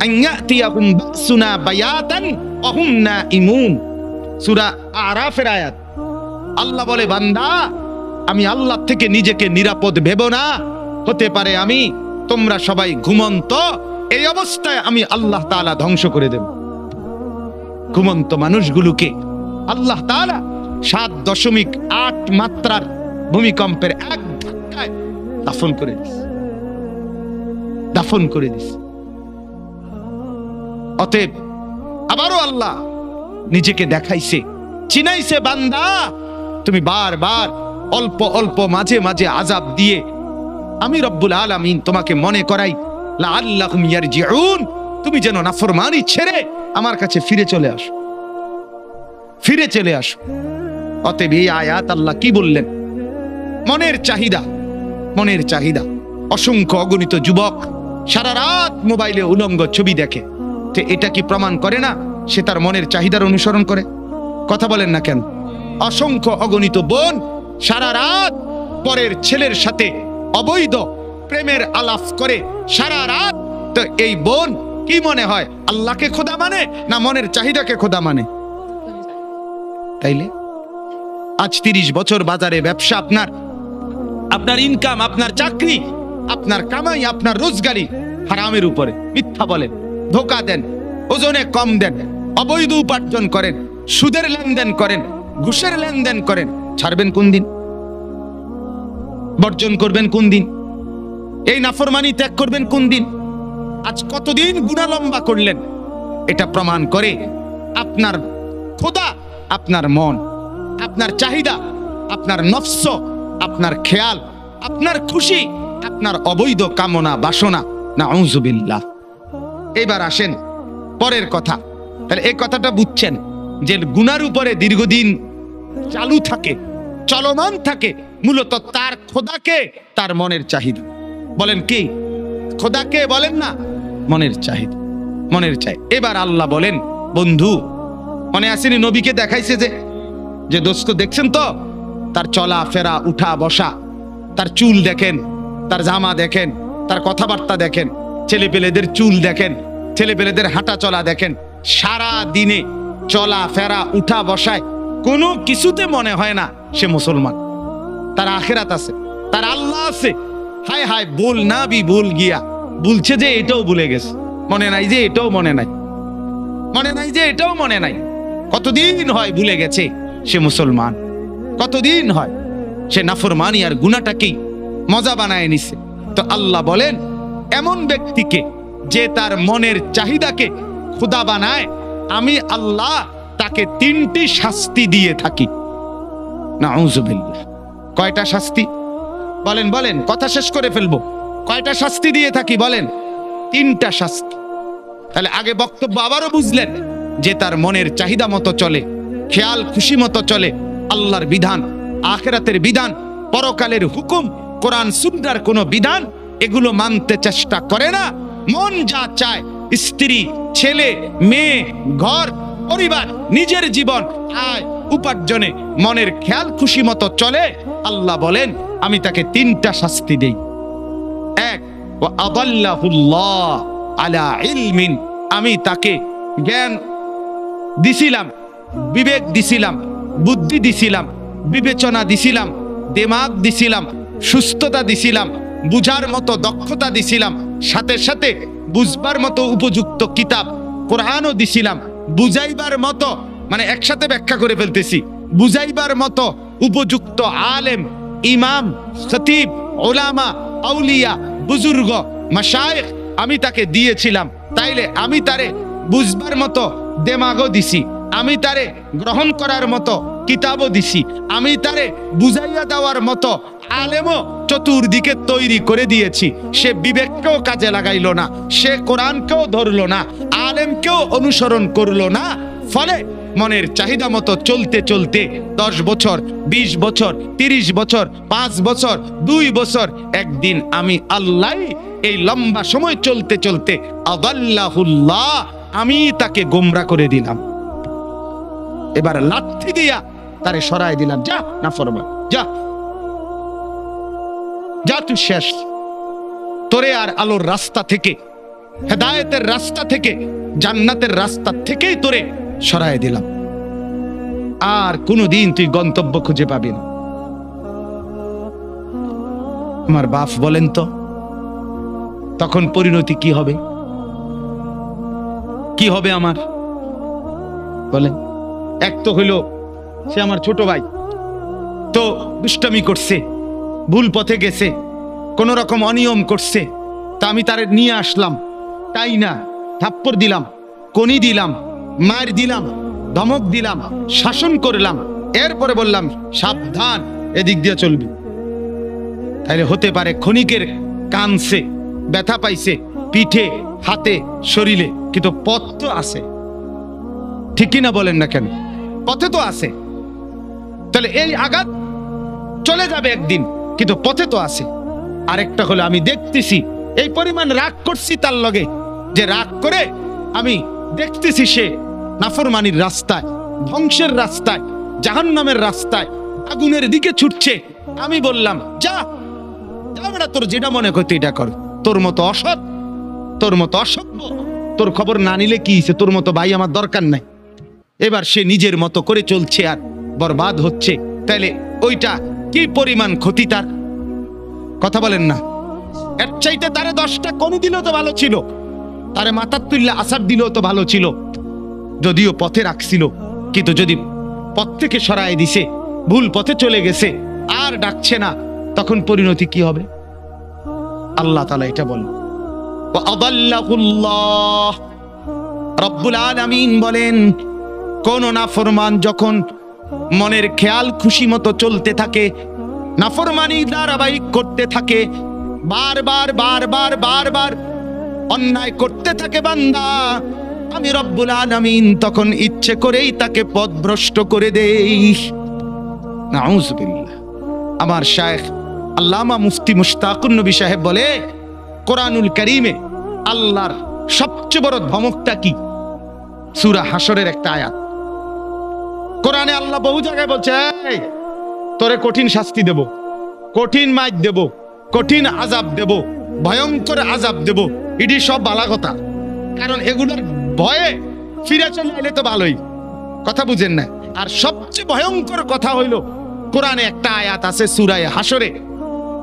আন ইয়াতিয়াহুম বাসুনা বায়াতান ওয়া হুম নাঈমুন, সূরা আরাফের আয়াত। আল্লাহ বলে বান্দা, আমি আল্লাহ থেকে নিজেকে নিরাপদ ভেবো না, হতে পারে আমি তোমরা সবাই ঘুমন্ত, এই অবস্থায় আমি আল্লাহ তাআলা ধ্বংস করে দেব। ঘুমন্ত মানুষগুলোকে আল্লাহ তাআলা 7.8 মাত্রার ভূমিকম্পের এক ধাক্কায় দাফন করে দিস, দাফন করে দিস। অতএব আবারও আল্লাহ নিজেকে দেখাইছে, চিনাইছে, বান্দা তুমি বারবার অল্প অল্প মাঝে মাঝে আযাব দিয়ে আমি রব্বুল আলামিন তোমাকে মনে করাই লাআল্লাহুম ইয়ারজিউন, তুমি যেন নাফরমানি ছেড়ে আমার কাছে ফিরে চলে আসো, ফিরে চলে আসো। অতএব এই আয়াত আল্লাহ কি বললেন? মনের চাহিদা, মনের চাহিদা। অসংখ্য অগণিত যুবক সারা রাত মোবাইলে উলঙ্গ ছবি দেখে, তো এটা কি প্রমাণ করে না সে তার মনের চাহিদার অনুসরণ করে? কথা বলেন না কেন? অসংখ্য অগণিত বোন সারা রাত পরের ছেলের সাথে অবৈধ প্রেমের আলাপ করে সারা রাত, তো এই বোন কি মনে হয় আল্লাহকে খোদা মানে না মনের চাহিদাকে খোদা মানে? তাইলে আজ 30 বছর বাজারে ব্যবসা আপনার আপনার ইনকাম, আপনার চাকরি, আপনার কামাই, আপনার রোজগারি হারামের উপরে, মিথ্যা বলেন, ধোঁকা দেন, ওজনে কম দেন, অবৈধ উপার্জন করেন, সুদের লেনদেন করেন, ঘুষের লেনদেন করেন, ছাড়বেন কোন দিন? বর্জন করবেন কোন দিন? এই নাফরমানি ত্যাগ করবেন কোন দিন? আজ কতদিন গুনাহ লম্বা করলেন? এটা প্রমাণ করে আপনার খোদা, আপনার মন, আপনার চাহিদা, আপনার নফস, আপনার খেয়াল, আপনার খুশি, আপনার অবৈধ কামনা বাসনা। নাউযুবিল্লাহ। এবার আসেন পরের কথা। তাহলে এই কথাটা বুঝছেন যে গুনার উপরে দীর্ঘদিন চালু থাকে, চলমান থাকে, মূলত তার খোদাকে, তার মনের চাহিদা। বলেন কি? খোদাকে বলেন না, মনের চাহিদা, মনের চাই। এবার আল্লাহ বলেন, বন্ধু মনে আসেনি নবীকে দেখাইছে যে দোস্ত দেখছেন তো, তার চলা ফেরা, উঠা বসা, তার চুল দেখেন, তার জামা দেখেন, তার কথাবার্তা দেখেন, ছেলেপেলেদের চুল দেখেন, ছেলেপেলেদের হাঁটা চলা দেখেন, সারা দিনে চলা ফেরা, উঠা বসায় কোনো কিছুতে মনে হয় না সে মুসলমান। তার আখিরাত আছে, তার আল্লাহ আছে। হায় হায়, বল না বি ভুল গিয়া, বলছে যে এটাও ভুলে গেছে, মনে নাই যে এটাও মনে নাই, মনে নাই যে এটাও মনে নাই। কতদিন হয় ভুলে গেছে সে মুসলমান, কতদিন হয় সে নাফরমানি আর গুনাহটাকেই মজা বানায় নিছে। তো আল্লাহ বলেন, এমন ব্যক্তিকে যে তার মনের চাহিদাকে খোদা বানায়, আমি আল্লাহ তাকে 3টি শাস্তি দিয়ে থাকি। নাউযুবিল্লাহ। কয়টা শাস্তি? বলেন বলেন, কথা শেষ করে ফেলবো। কয়টা শাস্তি দিয়ে থাকি বলেন? 3টা শাস্তি। তাহলে আগে বক্তব্য আবারও বুঝলেন যে তার মনের চাহিদা মতো চলে, খেয়াল খুশি মতো চলে, আল্লাহর বিধান, আখিরাতের বিধান, পরকালের হুকুম, কোরআন সুন্নাহর কোনো বিধান এগুলো মানতে চেষ্টা করে না। মন যা চায়, স্ত্রী, ছেলে, মেয়ে, ঘর, পরিবার, নিজের জীবন, আয় উপার্জনে মনের খেয়াল খুশি মতো চলে, আল্লাহ বলেন আমি তাকে 3টা শাস্তি দেই। 1, ওয়া আদাল্লাহুল্লাহ আলা ইলমিন, আমি তাকে জ্ঞান দিছিলাম, বিবেক দিছিলাম, বুদ্ধি দিছিলাম, বিবেচনা দিছিলাম, দিমাগ দিছিলাম, সুস্থতা দিছিলাম, বুঝার মতো দক্ষতা দিছিলাম, সাথে সাথে বুঝবার মতো উপযুক্ত কিতাব কোরআনও দিছিলাম, বুঝাইবার মতো, মানে একসাথে ব্যাখ্যা করে ফেলতেছি, বুঝাইবার মতো উপযুক্ত আলেম, ইমাম, খতিব, উলামা, আউলিয়া, বুজুর্গ, মাশায়েখ আমি তাকে দিয়েছিলাম। তাইলে আমি তারে বুঝবার মতো দিমাগও দিছি, আমি তারে গ্রহণ করার মতো কিতাবও দিছি, আমি তারে বুঝাইয়া দেওয়ার মতো আলেমও চতুর্দিকে তৈরি করে দিয়েছি। সে বিবেককেও কাজে লাগাইলো না, সে কোরআনকেও ধরলো না, আলেমকেও অনুসরণ করলো না। ফলে মনের চাহিদা মতো চলতে চলতে 10 বছর, 20 বছর, 30 বছর, 5 বছর, 2 বছর, একদিন আমি আল্লাহ এই লম্বা সময় চলতে চলতে আদাল্লাহুল্লাহ, আমি তাকে গোমরা করে দিলাম। এবার লাঠি দিয়া তারে সরাই দিলাম, যা নাফরমান, যা যা, তুই শেষ। তোরে আর আলোর রাস্তা থেকে, হেদায়েতের রাস্তা থেকে, জান্নাতের রাস্তা থেকেই তোরে সরাই দিলাম। আর কোনোদিন তুই গন্তব্য খুঁজে পাবি না। আমার বাপ বলেন তো, তখন পরিণতি কি হবে? কি হবে আমার বলেন? এক তো হইল সে আমার ছোট ভাই, তো দুষ্টামি করছে, ভুল পথে গেছে, কোন রকম অনিয়ম করছে, তা আমি তারে নিয়ে আসলাম, তাই না থাপ্পড় দিলাম, কনি দিলাম, মার দিলাম, ধমক দিলাম, শাসন করলাম, এরপরে বললাম সাবধান এদিক দিয়ে চলবি। তাইলে হতে পারে ক্ষণিকের কানছে, ব্যথা পাইছে পিঠে, হাতে, শরীরে, কিন্তু পথ তো আছে, ঠিক কিনা বলেন না কেন? পথে তো আছে। তাহলে এই আঘাত চলে যাবে একদিন, কিন্তু পথে তো আছে। আরেকটা হলো আমি দেখতেছি এই পরিমাণ রাগ করছি তার লগে, যে রাগ করে আমি দেখতেছি সে নাফরমানির রাস্তায়, ধ্বংসের রাস্তায়, জাহান্নামের রাস্তায়, আগুনের দিকে ছুটছে। আমি বললাম যা যা, তোর যেটা মনে করতে এটা কর, তোর মতো অসৎ, তোর মতো অসভ্য, তোর খবর না নিলে কি হইছে, তোর মতো ভাই আমার দরকার নাই। এবার সে নিজের মতো করে চলছে আর বরবাদ হচ্ছে। তাইলে ওইটা কি পরিমাণ ক্ষতি তার? কথা বলেন না? এর চাইতে তারে 10টা কোন দিলেও তো ভালো ছিল, তারে মাথার তুললে আসার দিলেও তো ভালো ছিল, যদিও পথে রাখছিল। কিন্তু যদি পথ থেকে সরায় দিছে, ভুল পথে চলে গেছে, আর ডাকছে না, তখন পরিণতি কি হবে? আল্লাহ তাআলা এটা বলেন, ওয়া আদাল্লাহুল্লাহ। রব্বুল আলামিন বলেন, কোন নাফরমান যখন মনের খেয়াল খুশি মতো চলতে থাকে, নাফরমানি ধারাবাহিক করতে থাকে, বারবার বারবার বারবার অন্যায় করতে থাকে বান্দা, আমি রব্বুল আলামিন তখন ইচ্ছে করেই তাকে পথভ্রষ্ট করে দেই। নাউযুবিল্লাহ। আমার শায়েখ আল্লামা মুফতি মুশতাকুন নবী সাহেব বলে, কোরআনুল কারীমে আল্লাহর সবচেয়ে বড় ধমকটা কি? সূরা হাশরের একটা আয়াত। কোরআনে আল্লাহ বহু জায়গায় বলছে, এই তোরে কঠিন শাস্তি দেব, কঠিন মাইর দেব, কঠিন আযাব দেব, ভয়ঙ্কর আযাব দেব। এটি সব বালা কথা, কারণ এগুলোর ভয়ে ফিরে চলে এলে তো ভালোই। কথা বুঝেন না? আর সবচেয়ে ভয়ঙ্কর কথা হইল, কোরআনে একটা আয়াত আছে সূরা হাশরে,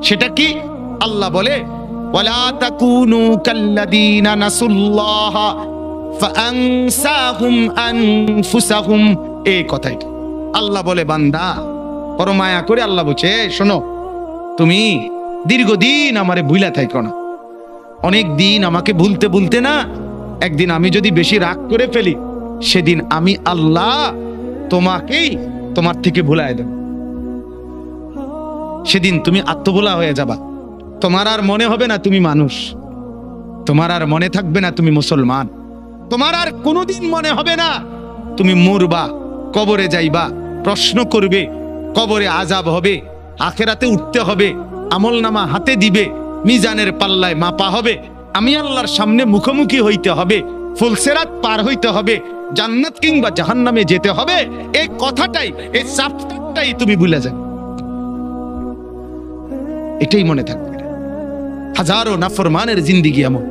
সেটা কি? আল্লাহ বলে, ওয়ালা তাকুনু কাল্লাযীনা নাসুল্লাহ ফাআনসাহুম আনফুসাহুম। এই কথাই আল্লাহ বলে, বান্দা বড় মায়া করে আল্লাহ বলছে, শোনো, তুমি দীর্ঘদিন আমারে ভুলা থাইকো না। অনেক দিন আমাকে ভুলতে ভুলতে না, একদিন আমি যদি বেশি রাগ করে ফেলি, সেদিন আমি আল্লাহ তোমাকেই তোমার থেকে ভুলায় দেব। সেদিন তুমি আত্মভোলা হয়ে যাবা, তোমার আর মনে হবে না তুমি মানুষ, তোমার আর মনে থাকবে না তুমি মুসলমান, তোমার আর কোনোদিন মনে হবে না তুমি মরবা, কবরে যাইবা, প্রশ্ন করবে, কবরে আযাব হবে, আখিরাতে উঠতে হবে, আমলনামা হাতে দিবে, মিজানের পাল্লায় মাপা হবে, আমি আল্লাহর সামনে মুখোমুখি হইতে হবে, ফুলসিরাত পার হইতে হবে, জান্নাত কিংবা জাহান্নামে যেতে হবে। এই কথাটাই, এই চাপটাই তুমি ভুলে যাবে, এটাই মনে থাকবে। হাজারো নাফরমানের জিন্দেগি এমন,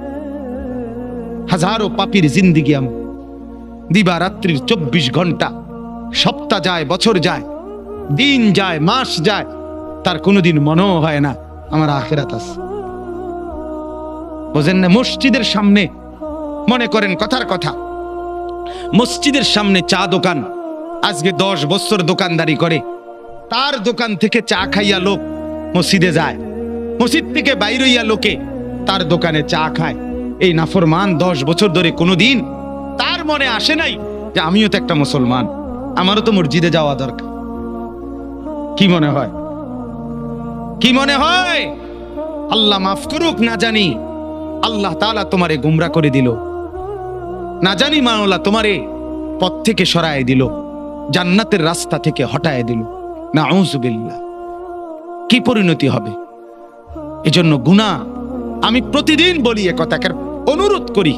হাজারো পাপীর জিন্দেগি এমন, দিবা রাত্রির 24 ঘন্টা, সপ্তাহ যায়, বছর যায়, দিন যায়, মাস যায়, তার কোনোদিন মনেও হয় না আমার আখিরাত আছে। বুঝেন না? মসজিদের সামনে, মনে করেন কথার কথা, মসজিদের সামনে চা দোকান, আজকে 10 বছর দোকানদারি করে, তার দোকান থেকে চা খাইয়া লোক মসজিদে যায়, মসজিদ থেকে বাইরে হইয়া লোকে তার দোকানে চা খায়। এই নাফরমান 10 বছর ধরে কোনোদিন তার মনে আসে নাই যে আমিও তো একটা মুসলমান, আমারও তো মসজিদে যাওয়া দরকার। কি মনে হয়? কি মনে হয়? আল্লাহ মাফ করুক, না জানি আল্লাহ তাআলা তোমারে গুমরা করে দিল, না জানি মাওলা তোমারে পথ থেকে সরায় দিল, জান্নাতের রাস্তা থেকে হটায় দিল। নাউযুবিল্লাহ। কি পরিণতি হবে? এজন্য গুনাহ, আমি প্রতিদিন বলি এ কথাকে, অনুরোধ করি,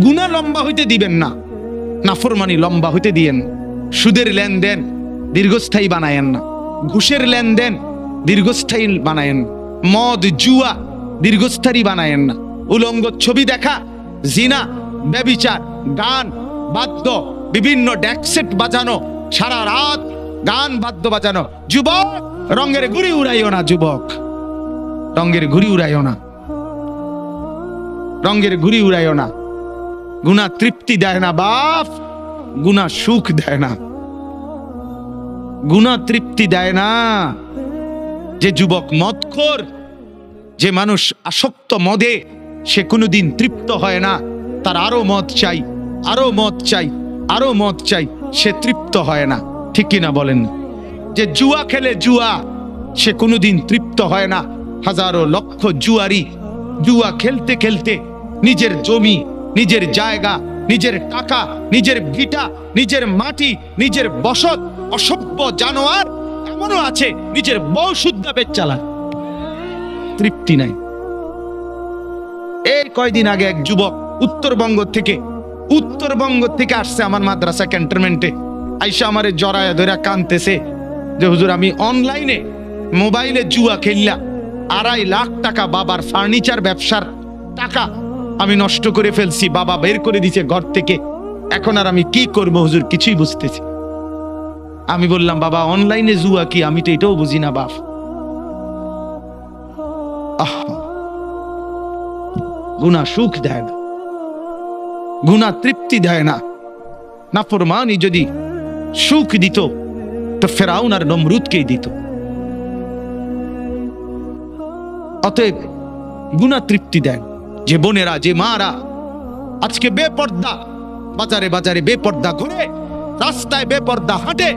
গুনাহ লম্বা হইতে দিবেন না, নাফরমানি লম্বা হইতে দিয়েন। সুদের লেনদেন দীর্ঘস্থায়ী বানায়েন না, ঘুষের লেনদেন দীর্ঘস্থায়ী বানায়েন, মদ জুয়া দীর্ঘস্থায়ী বানায়েন না, উলঙ্গ ছবি দেখা, জিনা, ব্যভিচার, গান বাদ্য, বিভিন্ন ডেকসেট বাজানো, সারা রাত গান বাদ্য বাজানো। যুবক, রঙের ঘুড়ি উড়াইও না, যুবক, রঙের ঘুড়ি উড়াইও না, রঙের ঘুড়ি উড়াইও না। গুনাহ তৃপ্তি দেয় না বাপ, গুনাহ সুখ দেয় না, গুনাহ তৃপ্তি দেয় না। যে যুবক মদখোর, যে মানুষ আসক্ত মদে, সে কোনোদিন তৃপ্ত হয় না, তার আরো মদ চাই, আরো মদ চাই, আরো মদ চাই, সে তৃপ্ত হয় না। ঠিক কিনা বলেন? যে জুয়া খেলে, জুয়া, সে কোনোদিন তৃপ্ত হয় না। হাজারো লক্ষ জুয়ারি জুয়া খেলতে খেলতে নিজের জমি, নিজের জায়গা, নিজের টাকা, নিজের ভিটা, নিজের মাটি, নিজের বসত, অসভ্য জানোয়ার এমনও আছে নিজের বউ শুদ্ধা পেট চালায়, তৃপ্তি নাই। এই কয়দিন আগে এক যুবক উত্তরবঙ্গ থেকে আসছে আমার মাদ্রাসা ক্যান্টনমেন্টে, আইসা আমারে জড়ায়া ধরে কানতেছে যে হুজুর, আমি অনলাইনে মোবাইলে জুয়া খেললা 2.5 লাখ টাকা বাবার ফার্নিচার ব্যবসার টাকা আমি নষ্ট করে ফেলছি, বাবা বের করে দিছে ঘর থেকে, এখন আর আমি কি করব হুজুর, কিছুই বুঝতেছি। আমি বললাম, বাবা অনলাইনে জুয়া কি? আমি তো এটাও বুঝি না বাপ। গুনাহ সুখ দেয় না, গুনাহ তৃপ্তি দেয় না। নাফরমানি যদি সুখ দিত তো ফেরাউন আর নমরুদকেই দিত। অতএব গুনাহ তৃপ্তি দেয়। যে বোনেরা, যে মারা আজকে বেপর্দা, বাজারে বাজারে বেপর্দা ঘুরে, রাস্তায় বেপর্দা হাঁটে,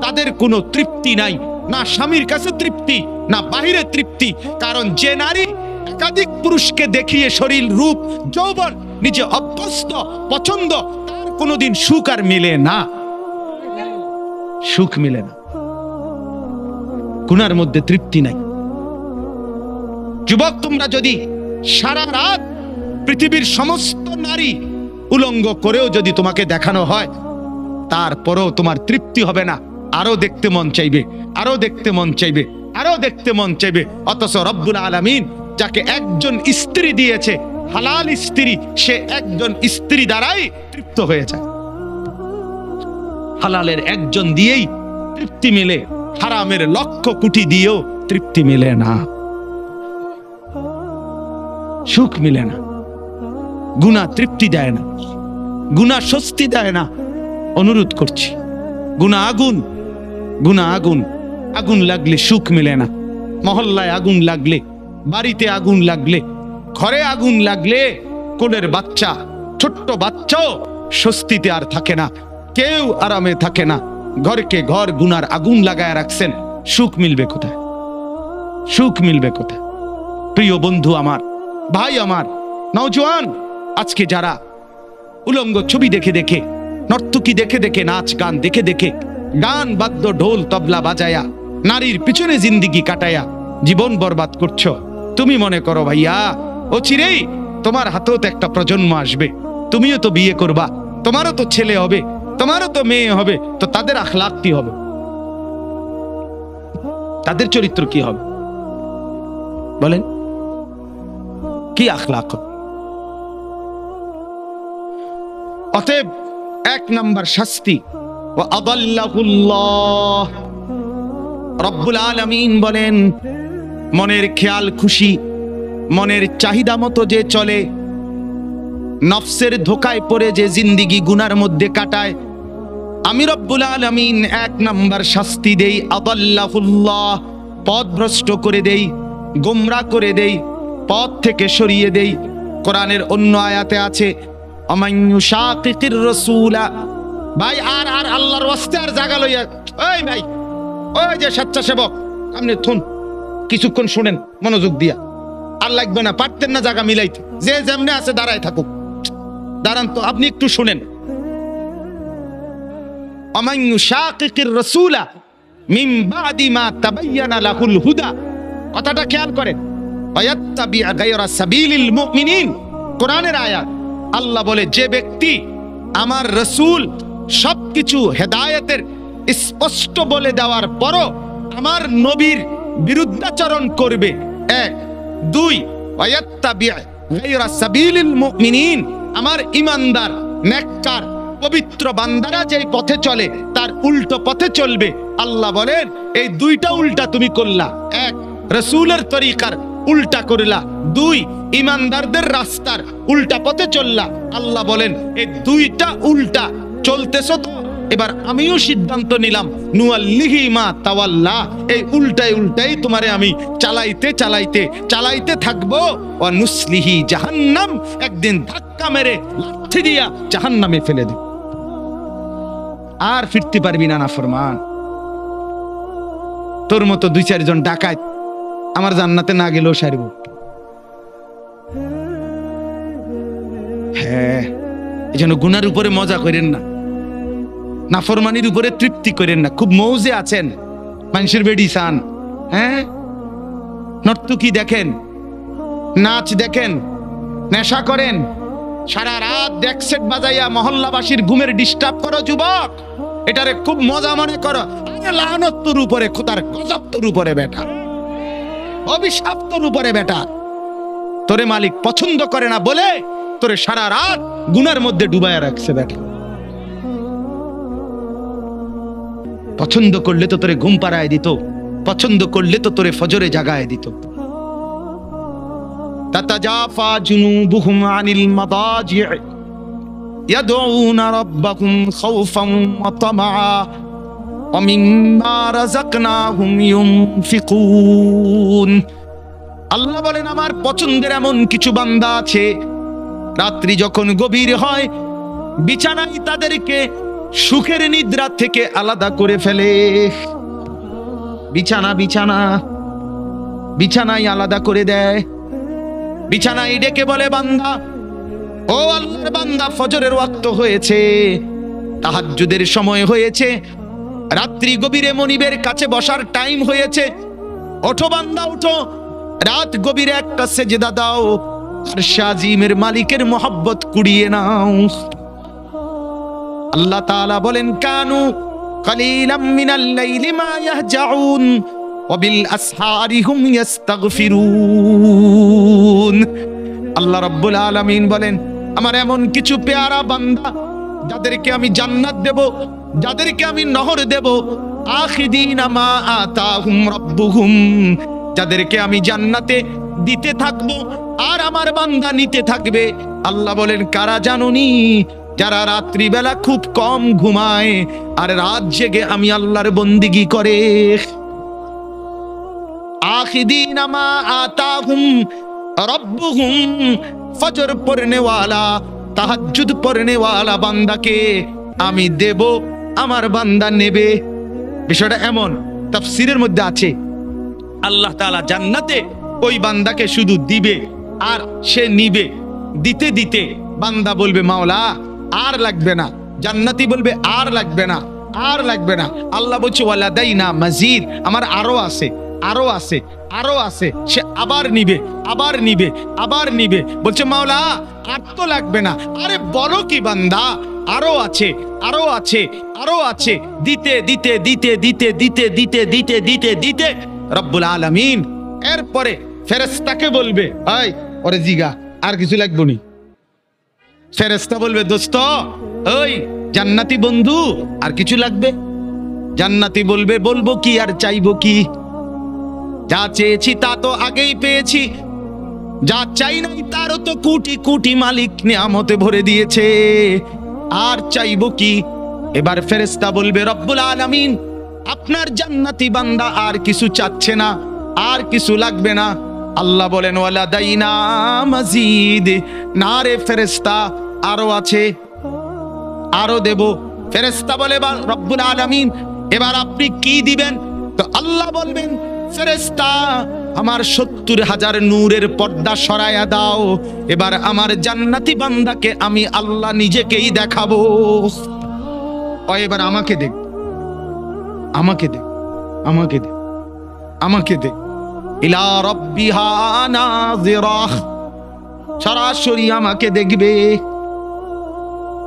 তাদের কোনো তৃপ্তি নাই, না স্বামীর কাছে তৃপ্তি, না বাহিরে তৃপ্তি। কারণ যে নারী একাধিক পুরুষকে দেখিয়ে শরীর, রূপ, যৌবন নিজে অভ্যস্ত, পছন্দ, তার কোনোদিন সুখ আর মিলে না, সুখ মিলে না, গুনার মধ্যে তৃপ্তি নাই। যুবক, তোমরা যদি সারা রাত পৃথিবীর সমস্ত নারী উলঙ্গ করেও যদি তোমাকে দেখানো হয়, তারপরেও তোমার তৃপ্তি হবে না, আরো দেখতে মন চাইবে, আরো দেখতে মন চাইবে, আরো দেখতে মন চাইবে। অথচ রব্বুল আলামিন যাকে একজন স্ত্রী দিয়েছে, হালাল স্ত্রী, সে একজন স্ত্রী দ্বারাই তৃপ্ত হয়ে যায়। হালালের একজন দিয়েই তৃপ্তি মিলে, হারামের লক্ষ কোটি দিয়েও তৃপ্তি মিলে না, সুখ মিলে না। গুনাহ তৃপ্তি দেয় না, গুনাহ স্বস্তি দেয় না। অনুরোধ করছি, গুনাহ আগুন, গুনাহ আগুন, আগুন লাগলে সুখ মিলে না। মহল্লায় আগুন লাগলে, বাড়িতে আগুন লাগলে, ঘরে আগুন লাগলে, কোলের বাচ্চা, ছোট্ট বাচ্চাও স্বস্তিতে আর থাকে না, কেউ আরামে থাকে না। ঘরকে ঘর গুনার আগুন লাগায় রাখছেন, সুখ মিলবে কোথায়? সুখ মিলবে কোথায়? প্রিয় বন্ধু আমার, ভাই আমার, নওজোয়ান, আজকে যারা উলঙ্গ ছবি দেখে দেখে, নর্তকী দেখে দেখে, নাচ গান দেখে দেখে, গান বাদ্য ঢোল তবলা বাজায়া, নারীর পিছনে জিন্দিগি কাটায়া জীবন বরবাদ করছো, তুমি মনে করো ভাইয়া অচিরেই তোমার হাতেও তো একটা প্রজন্ম আসবে, তুমিও তো বিয়ে করবা, তোমারও তো ছেলে হবে, তোমারও তো মেয়ে হবে, তো তাদের আখলাক কি হবে? তাদের চরিত্র কি হবে বলেন? কি আখলাক? অতএব এক নাম্বার শাস্তি, ওয়া আদাল্লাহুল্লাহ, রব্বুল আলামিন বলেন, মনের খেয়াল খুশি, মনের চাহিদা মতো যে চলে, নফসের ধোকায় পড়ে যে জিন্দিগি গুনার মধ্যে কাটায়, আমি রব্বুল আলামিন এক নাম্বার শাস্তি দেই, আদাল্লাহুল্লাহ, পথভ্রষ্ট করে দেই, গোমরাহ করে দেই, পথ থেকে সরিয়ে দেই। কোরআনের অন্য আয়াতে আছে, আমাইয়ুশাকিকির রাসূলা। ভাই আর আল্লাহর ওয়াস্তে আর জায়গা লইয়া, ওই ভাই, ওই যে স্বেচ্ছাসেবক, আপনি থুন, কিছুক্ষণ শুনেন মনোযোগ দিয়া, আর লাগবে না, পারতেন না জায়গা মিলাইতে, যে যেমনে আছে দাঁড়ায় থাকুক, দাঁড়ান তো, আপনি একটু শুনেন। আমাইয়ুশাকিকির রাসূলা মিন বাদি মা তাবায়্যানা লাহুল হুদা, কথাটা খেয়াল করেন, ওয়ায়াত্তাবি গায়রা সাবিলিল মুমিনিন, কোরআনের আয়াত। আল্লাহ বলে, যে ব্যক্তি আমার রাসূল সবকিছু হেদায়েতের স্পষ্ট বলে দেওয়ার পরও আমার নবীর বিরুদ্ধাচরণ করবে, এক। দুই, ওয়ায়াত্তাবি গায়রা সাবিলিল মুমিনিন, আমার ঈমানদার, নেককার, পবিত্র বান্দারা যেই পথে চলে তার উল্টো পথে চলবে। আল্লাহ বলেন, এই দুইটা উল্টা তুমি করলা, এক রাসূলের তরিকার উল্টা করলা, দুই ঈমানদারদের রাস্তার উল্টা পথে চললা। আল্লাহ বলেন, এই দুইটা উল্টা চলতেছো তো, এবার আমিও সিদ্ধান্ত নিলাম, নুয়াল্লিহি মা তাওয়াল্লা, এই উল্টাই তোমারে আমি চালাইতে থাকবো, ওয়া নুসলিহি জাহান্নাম, একদিন ধাক্কা মেরে লাথি দিয়া জাহান্নামে ফেলে দেব, আর ফিরতে পারবি না নাফরমান। তোর মতো দুই চারজন ডাকাত আমার জান্নাতে না গেলেও সারব। হ্যাঁ, এই জন্য গুনার উপরে মজা করেন না, নাফরমানির উপরে তৃপ্তি করেন না। খুব মৌজে আছেন, মানুষের বেডি চান, হ্যাঁ, নর্তকী দেখেন, নাচ দেখেন, নেশা করেন, সারা রাত ডেকসেট বাজাইয়া মহল্লাবাসীর ঘুমের ডিস্টার্ব করো যুবক, এটারে খুব মজা মনে করো। লানত তোর উপরে, খোদার গজব তোর উপরে বেটা, অভিশাপ তোর উপরে বেটা। তোরে মালিক পছন্দ করে না বলে তোরে সারা রাত গুনার মধ্যে ডুবায়া রাখছে বেটা। পছন্দ করলে তো তোরে ঘুম পাড়ায় দিত, পছন্দ করলে তো তোরে ফজরে জাগায় দিত। তাতাজাফা জুনুবুহুম আনিল মাদাজি' ইয়াদউনা রাব্বাহুম খাউফান ওয়া তামআ ওয়া মিম্মা রাযাকনাহুম ইউনফিকুন। আল্লাহ বলেন, আমার পছন্দের এমন কিছু বান্দা আছে, রাত্রি যখন গভীর হয় বিছানায় তাদেরকে সুখের নিদ্রা থেকে আলাদা করে ফেলে। বিছানায় আলাদা করে দেয়। বিছানায় ডেকে বলে, বান্দা, ও আল্লাহর বান্দা, ফজরের ওয়াক্ত হয়েছে, তাহাজ্জুদের সময় হয়েছে, রাত্রি গভীরে মনিবের কাছে বসার টাইম হয়েছে, ওঠো বান্দা ওঠো, রাত গভীরে একটা সেজদা দাও, আরশে আজিমের মালিকের মোহাব্বত কুড়িয়ে নাও। আল্লাহ তাআলা বলেন, কানু কালিলাম মিনাল লাইলি মা ইয়াহজাউন ওয়া বিল আসহারি হুম ইস্তাগফিরুন। আল্লাহ রাব্বুল আলামিন বলেন, আমার এমন কিছু পেয়ারা বান্দা যাদেরকে আমি জান্নাত দেব, যাদেরকে আমি নহর দেব, আখিদিনা মা আতাহুম রাব্বুহুম, যাদেরকে আমি জান্নাতে দিতে থাকবো আর আমার বান্দা নিতে থাকবে। আল্লাহ বলেন, কারা জানুনি? যারা রাত্রিবেলা খুব কম ঘুমায় আর রাত জেগে আমি আল্লাহর বন্দিগি করে। আখিদিনা মা আতাহুম রাব্বুহুম, ফজর পড়নে ওয়ালা, তাহাজ্জুদ পড়নে ওয়ালা বান্দাকে আমি দেব, আমার বান্দা নেবে। বিষয়টা এমন, তাফসীরের মধ্যে আছে আল্লাহ তাআলা জান্নাতে ওই বান্দাকে শুধু দিবে আর সে নিবে। দিতে দিতে বান্দা বলবে, মাওলা আর লাগবে না। জান্নাতি বলবে, আর লাগবে না, আর লাগবে না। আল্লাহ বলছে, ওয়ালাদাইনা মাজিদ, আমার আরো আছে, আরো আছে, আরো আছে। সে আবার নিবে, আবার নিবে, আবার নিবে। বলছে, মাওলা আর তো লাগবে না। আরে বলো কি বান্দা, আরো আছে, আরো আছে, আরো আছে। দিতে দিতে দিতে দিতে দিতে দিতে দিতে দিতে দিতে রব্বুল আলামিন এরপরে ফেরেশতাকে বলবে, এই ওরে জিগা আর কিছু লাগবে নি। ফেরেশতা বলবে, দোস্ত ওই জান্নাতি বন্ধু আর কিছু লাগবে? জান্নাতি বলবে, বলবো কি আর চাইবো কি? যা চেয়েছি তা তো আগেই পেয়েছি, যা চাই নাই তারও তো কোটি কোটি মালিক নিয়ামতে ভরে দিয়েছে, আর চাইবো কি? এবার ফেরেশতা বলবে, রব্বুল আলামিন আপনার জান্নাতি বান্দা আর কিছু চাচ্ছে না, আর কিছু লাগবে না। আল্লাহ বলেন, ওয়ালাদাইনা মাজিদ, না রে ফেরেশতা আরো আছে, আরো দেব। ফেরেশতা বলে, রব্বুল আলামিন এবার আপনি কি দিবেন? তো আল্লাহ বলবেন, ফেরেশতা আমার 70,000 নূরের পর্দা সরায়া দাও, এবার আমার জান্নাতি বান্দাকে আমি আল্লাহ নিজেকেই দেখাবো। ও এবার আমাকে দেখ, আমাকে দে, আমাকে দে, আমাকে দে। ইলা রাব্বিহা নাযিরা, সরাসরি আমাকে দেখবে।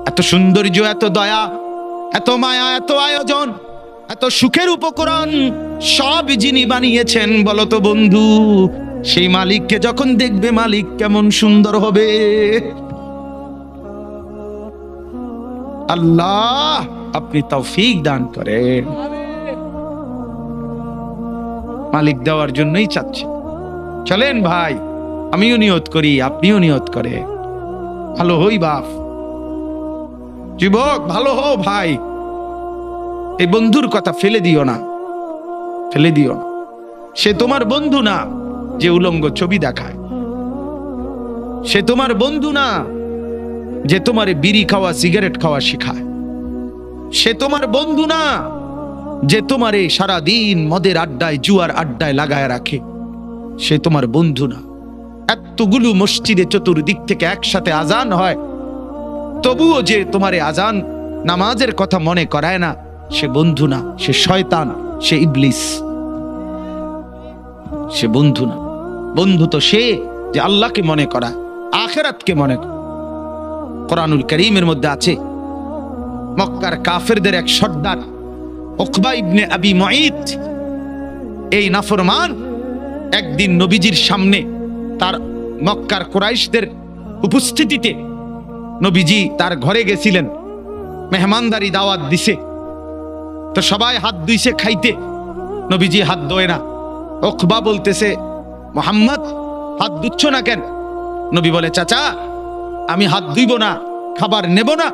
এত সৌন্দর্য, এত দয়া, এত মায়া, এত আয়োজন, এত সুখের উপকরণ সব যিনি বানিয়েছেন বলো তো বন্ধু, সেই মালিককে যখন দেখবে মালিক কেমন সুন্দর হবে। আল্লাহ আপনি তৌফিক দান করেন। মালিক দেওয়ার জন্যই চাচ্ছে। চলেন ভাই, আমিও নিয়ত করি, আপনিও নিয়ত করে ভালো হই। বাপ যুবক ভালো হও ভাই, এই বন্ধুর কথা ফেলে দিও না, ফেলে দিও না। সে তোমার বন্ধু না যে উলঙ্গ ছবি দেখায়, সে তোমার বন্ধু না যে তোমার বিড়ি খাওয়া সিগারেট খাওয়া শিখায়, সে তোমার বন্ধু না যে তোমারে সারাদিন মদের আড্ডায় জুয়ার আড্ডায় লাগায় রাখে, সে তোমার বন্ধু না। এতগুলো মসজিদে চতুর্দিক থেকে একসাথে আজান হয়, তবুও যে তোমারে আজান নামাজের কথা মনে করায় না, সে বন্ধু না, সে শয়তান, সে ইবলিস, সে বন্ধু না। বন্ধু তো সে যে আল্লাহকে মনে করা, আখিরাতকে মনে করা। কোরআনুল কারীমের মধ্যে আছে, মক্কার কাফেরদের এক সর্দার উকবা ইবনে আবি মুঈত, এই নাফরমান একদিন নবীজির সামনে তার মক্কার কুরাইশদের উপস্থিতিতে নবীজি তার ঘরে গেছিলেন, মেহমানদারি দাওয়াত দিছে, তো সবাই হাত ধুইছে খাইতে, নবীজি হাত ধোয় না। উকবা বলতেছে, মুহাম্মদ হাত ধুচ্ছ না কেন? নবী বলে, চাচা আমি হাত ধুইব না, খাবার নেব না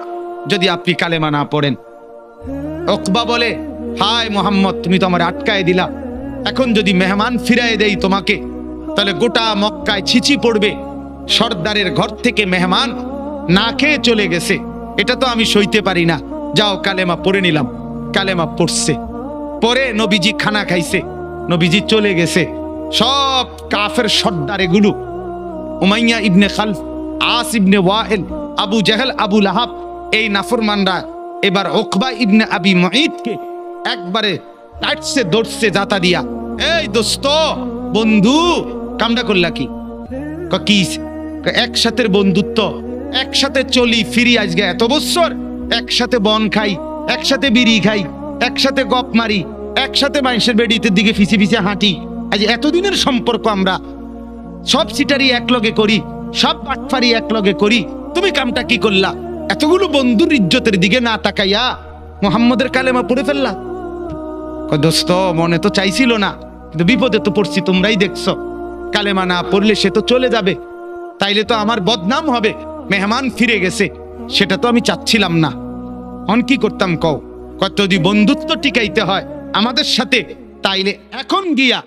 যদি আপনি কালেমা না পড়েন। উকবা বলে, হায় মোহাম্মদ, তুমি তো আমার আটকায় দিলা, এখন যদি মেহমান ফিরায় দেই তোমাকে তাহলে গোটা মক্কায় ছিচি পড়বে, সর্দারের ঘর থেকে মেহমান না খেয়ে চলে গেছে, এটা তো আমি সইতে পারি না, যাও কালেমা পড়ে নিলাম। কালেমা পড়ছে, পরে নবীজি খানা খাইছে, নবীজি চলে গেছে। সব কাফের সর্দার এগুলো, উমাইয়া ইবনে খালফ, আস ইবনে ওয়াইল, আবু জাহেল, আবু লাহাব, এই নাফরমানরা এবার উকবা ইবনে আবি মুঈতকে একবারে টাইটসে ধরছে জাতা দিয়া। এই দোস্ত, বন্ধু, কামটা করলা কি? কি একসাথে বন্ধুত্ব, একসাথে চলি ফিরি, আজকে এত বছর একসাথে বন খাই, একসাথে বিড়ি খাই, একসাথে গপ মারি, একসাথে মানুষের বেডিতে দিকে ফিসে ফিসে হাঁটি, আজ এতদিনের সম্পর্ক আমরা সব সিটারি একলগে করি, সব বাটফারি একলগে করি, তুমি কামটা কি করলা? এতগুলো বন্ধুর ইজ্জতের দিকে না তাকাইয়া মুহাম্মদের কালেমা পড়ে ফেললা। দোস্ত, মনে তো চাইছিল না, কিন্তু বিপদে তো পড়ছি, তোমরাই দেখছো। কালেমা না পড়লে সে তো চলে যাবে, তাইলে তো আমার বদনাম হবে, মেহমান ফিরে গেছে, সেটা তো আমি চাচ্ছিলাম না। অন কি করতাম কও? কত যদি বন্ধুত্ব টিকাইতে হয় আমাদের সাথে, তাইলে এখন গিয়া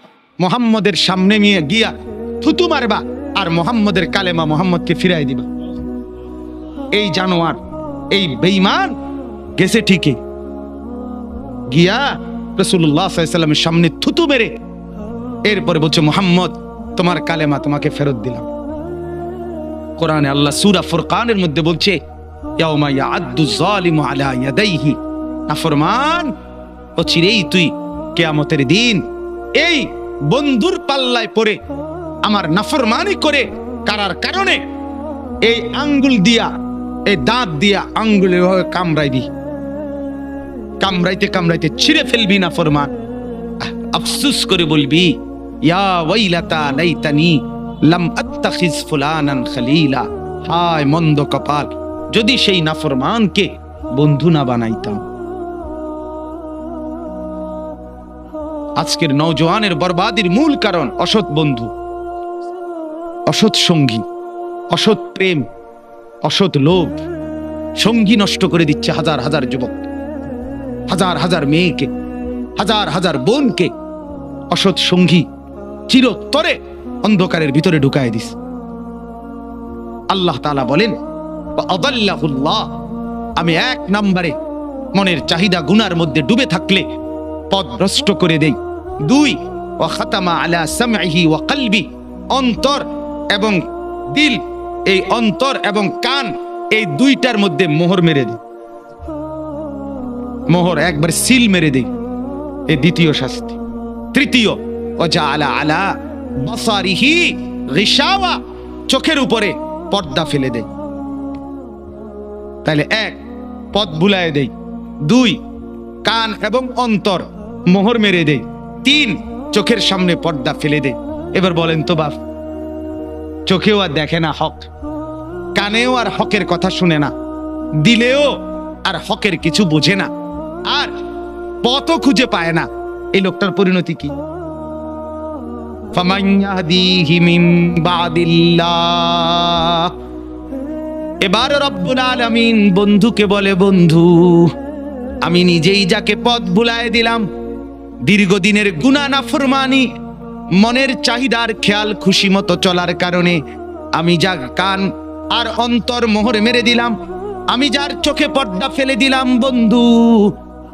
মোহাম্মদের সামনে নিয়ে গিয়া থুতু মারবা আর মোহাম্মদের কালেমা মোহাম্মদকে ফিরাই দিবা। এই জানোয়ার, এই বেঈমান গেছে ঠিকই, গিয়া রাসূলুল্লাহ সাল্লাল্লাহু আলাইহি ওয়াসাল্লামের সামনে থুতু মেরে এরপরে বলছে, মুহাম্মদ তোমার কালেমা তোমাকে ফেরত দিলাম। কোরআনে আল্লাহ সূরা ফুরকানের মধ্যে বলছে, ইয়াউমা ইয়াআদ্দু যালিমু আলা ইয়াদাইহি, নাফরমান অচিরেই তুই কিয়ামতের দিন এই বন্ধুর পাল্লায় পড়ে আমার নাফরমানি করে কারার কারণে এই আঙ্গুল দিয়া, এই দাঁত দিয়া আঙ্গুলে কামড়াইবি, কামড়াইতে কামড়াইতে ছিঁড়ে ফেলবি নাফরমান। আফসোস করে বলবি, ইয়া ওয়াইলাতা লাইতানি লাম আত্তাখিজ ফুলানান খলিলা, হায় মন্দ কপাল, যদি সেই নাফরমানকে বন্ধু না বানাইতাম। আজকের নওজোয়ানের বরবাদির মূল কারণ অসৎ বন্ধু, অসৎ সঙ্গী, অসৎ প্রেম, অসৎ লোভ। সঙ্গী নষ্ট করে দিচ্ছে হাজার হাজার যুবক, হাজার হাজার মেয়েকে, হাজার হাজার বোনকে অসৎ সঙ্গী চিরতরে অন্ধকারের ভিতরে ঢুকায় দিস। আল্লাহ তাআলা বলেন, আদাল্লাহুল্লাহ, আমি এক নম্বরে মনের চাহিদা গুনার মধ্যে ডুবে থাকলে পথ ভ্রষ্ট করে দেই। দুই, ওয়া খাতামা আলা সামঈহি ওয়া কলবি, অন্তর এবং দিল, এই অন্তর এবং কান, এই দুইটার মধ্যে মোহর মেরে দেই, মোহর একবার সিল মেরে দেই, এই দ্বিতীয় শাস্তি। তৃতীয়, ওয়া জাআলা আলা বাসারিহি গিশাওয়া, চোখের উপরে পর্দা ফেলে দেই। তাহলে এক, পথ ভুলায় দেই। দুই, কান এবং অন্তর মোহর মেরে দেই। তিন, চোখের সামনে পর্দা ফেলে দেই। এবার বলেন তো বাপ, চোখেও আর দেখে না হক, কানেও আর হকের কথা শুনে না, দিলেও আর হকের কিছু বোঝে না, আর পথও খুঁজে পায় না, এই লোকটার পরিণতি কি? ফামান ইয়াহদিহি মিন বাদিল্লাহ। এবার রব্বুল আলামিন বন্ধুকে বলে, বন্ধু আমি নিজেই যাকে পথ ভুলায় দিলাম, দীর্ঘদিনের গুনাহ নাফরমানি, মনের চাহিদার খেয়াল খুশি মতো চলার কারণে আমি যার কান আর অন্তর মোহর মেরে দিলাম, আমি যার চোখে পর্দা ফেলে দিলাম, বন্ধু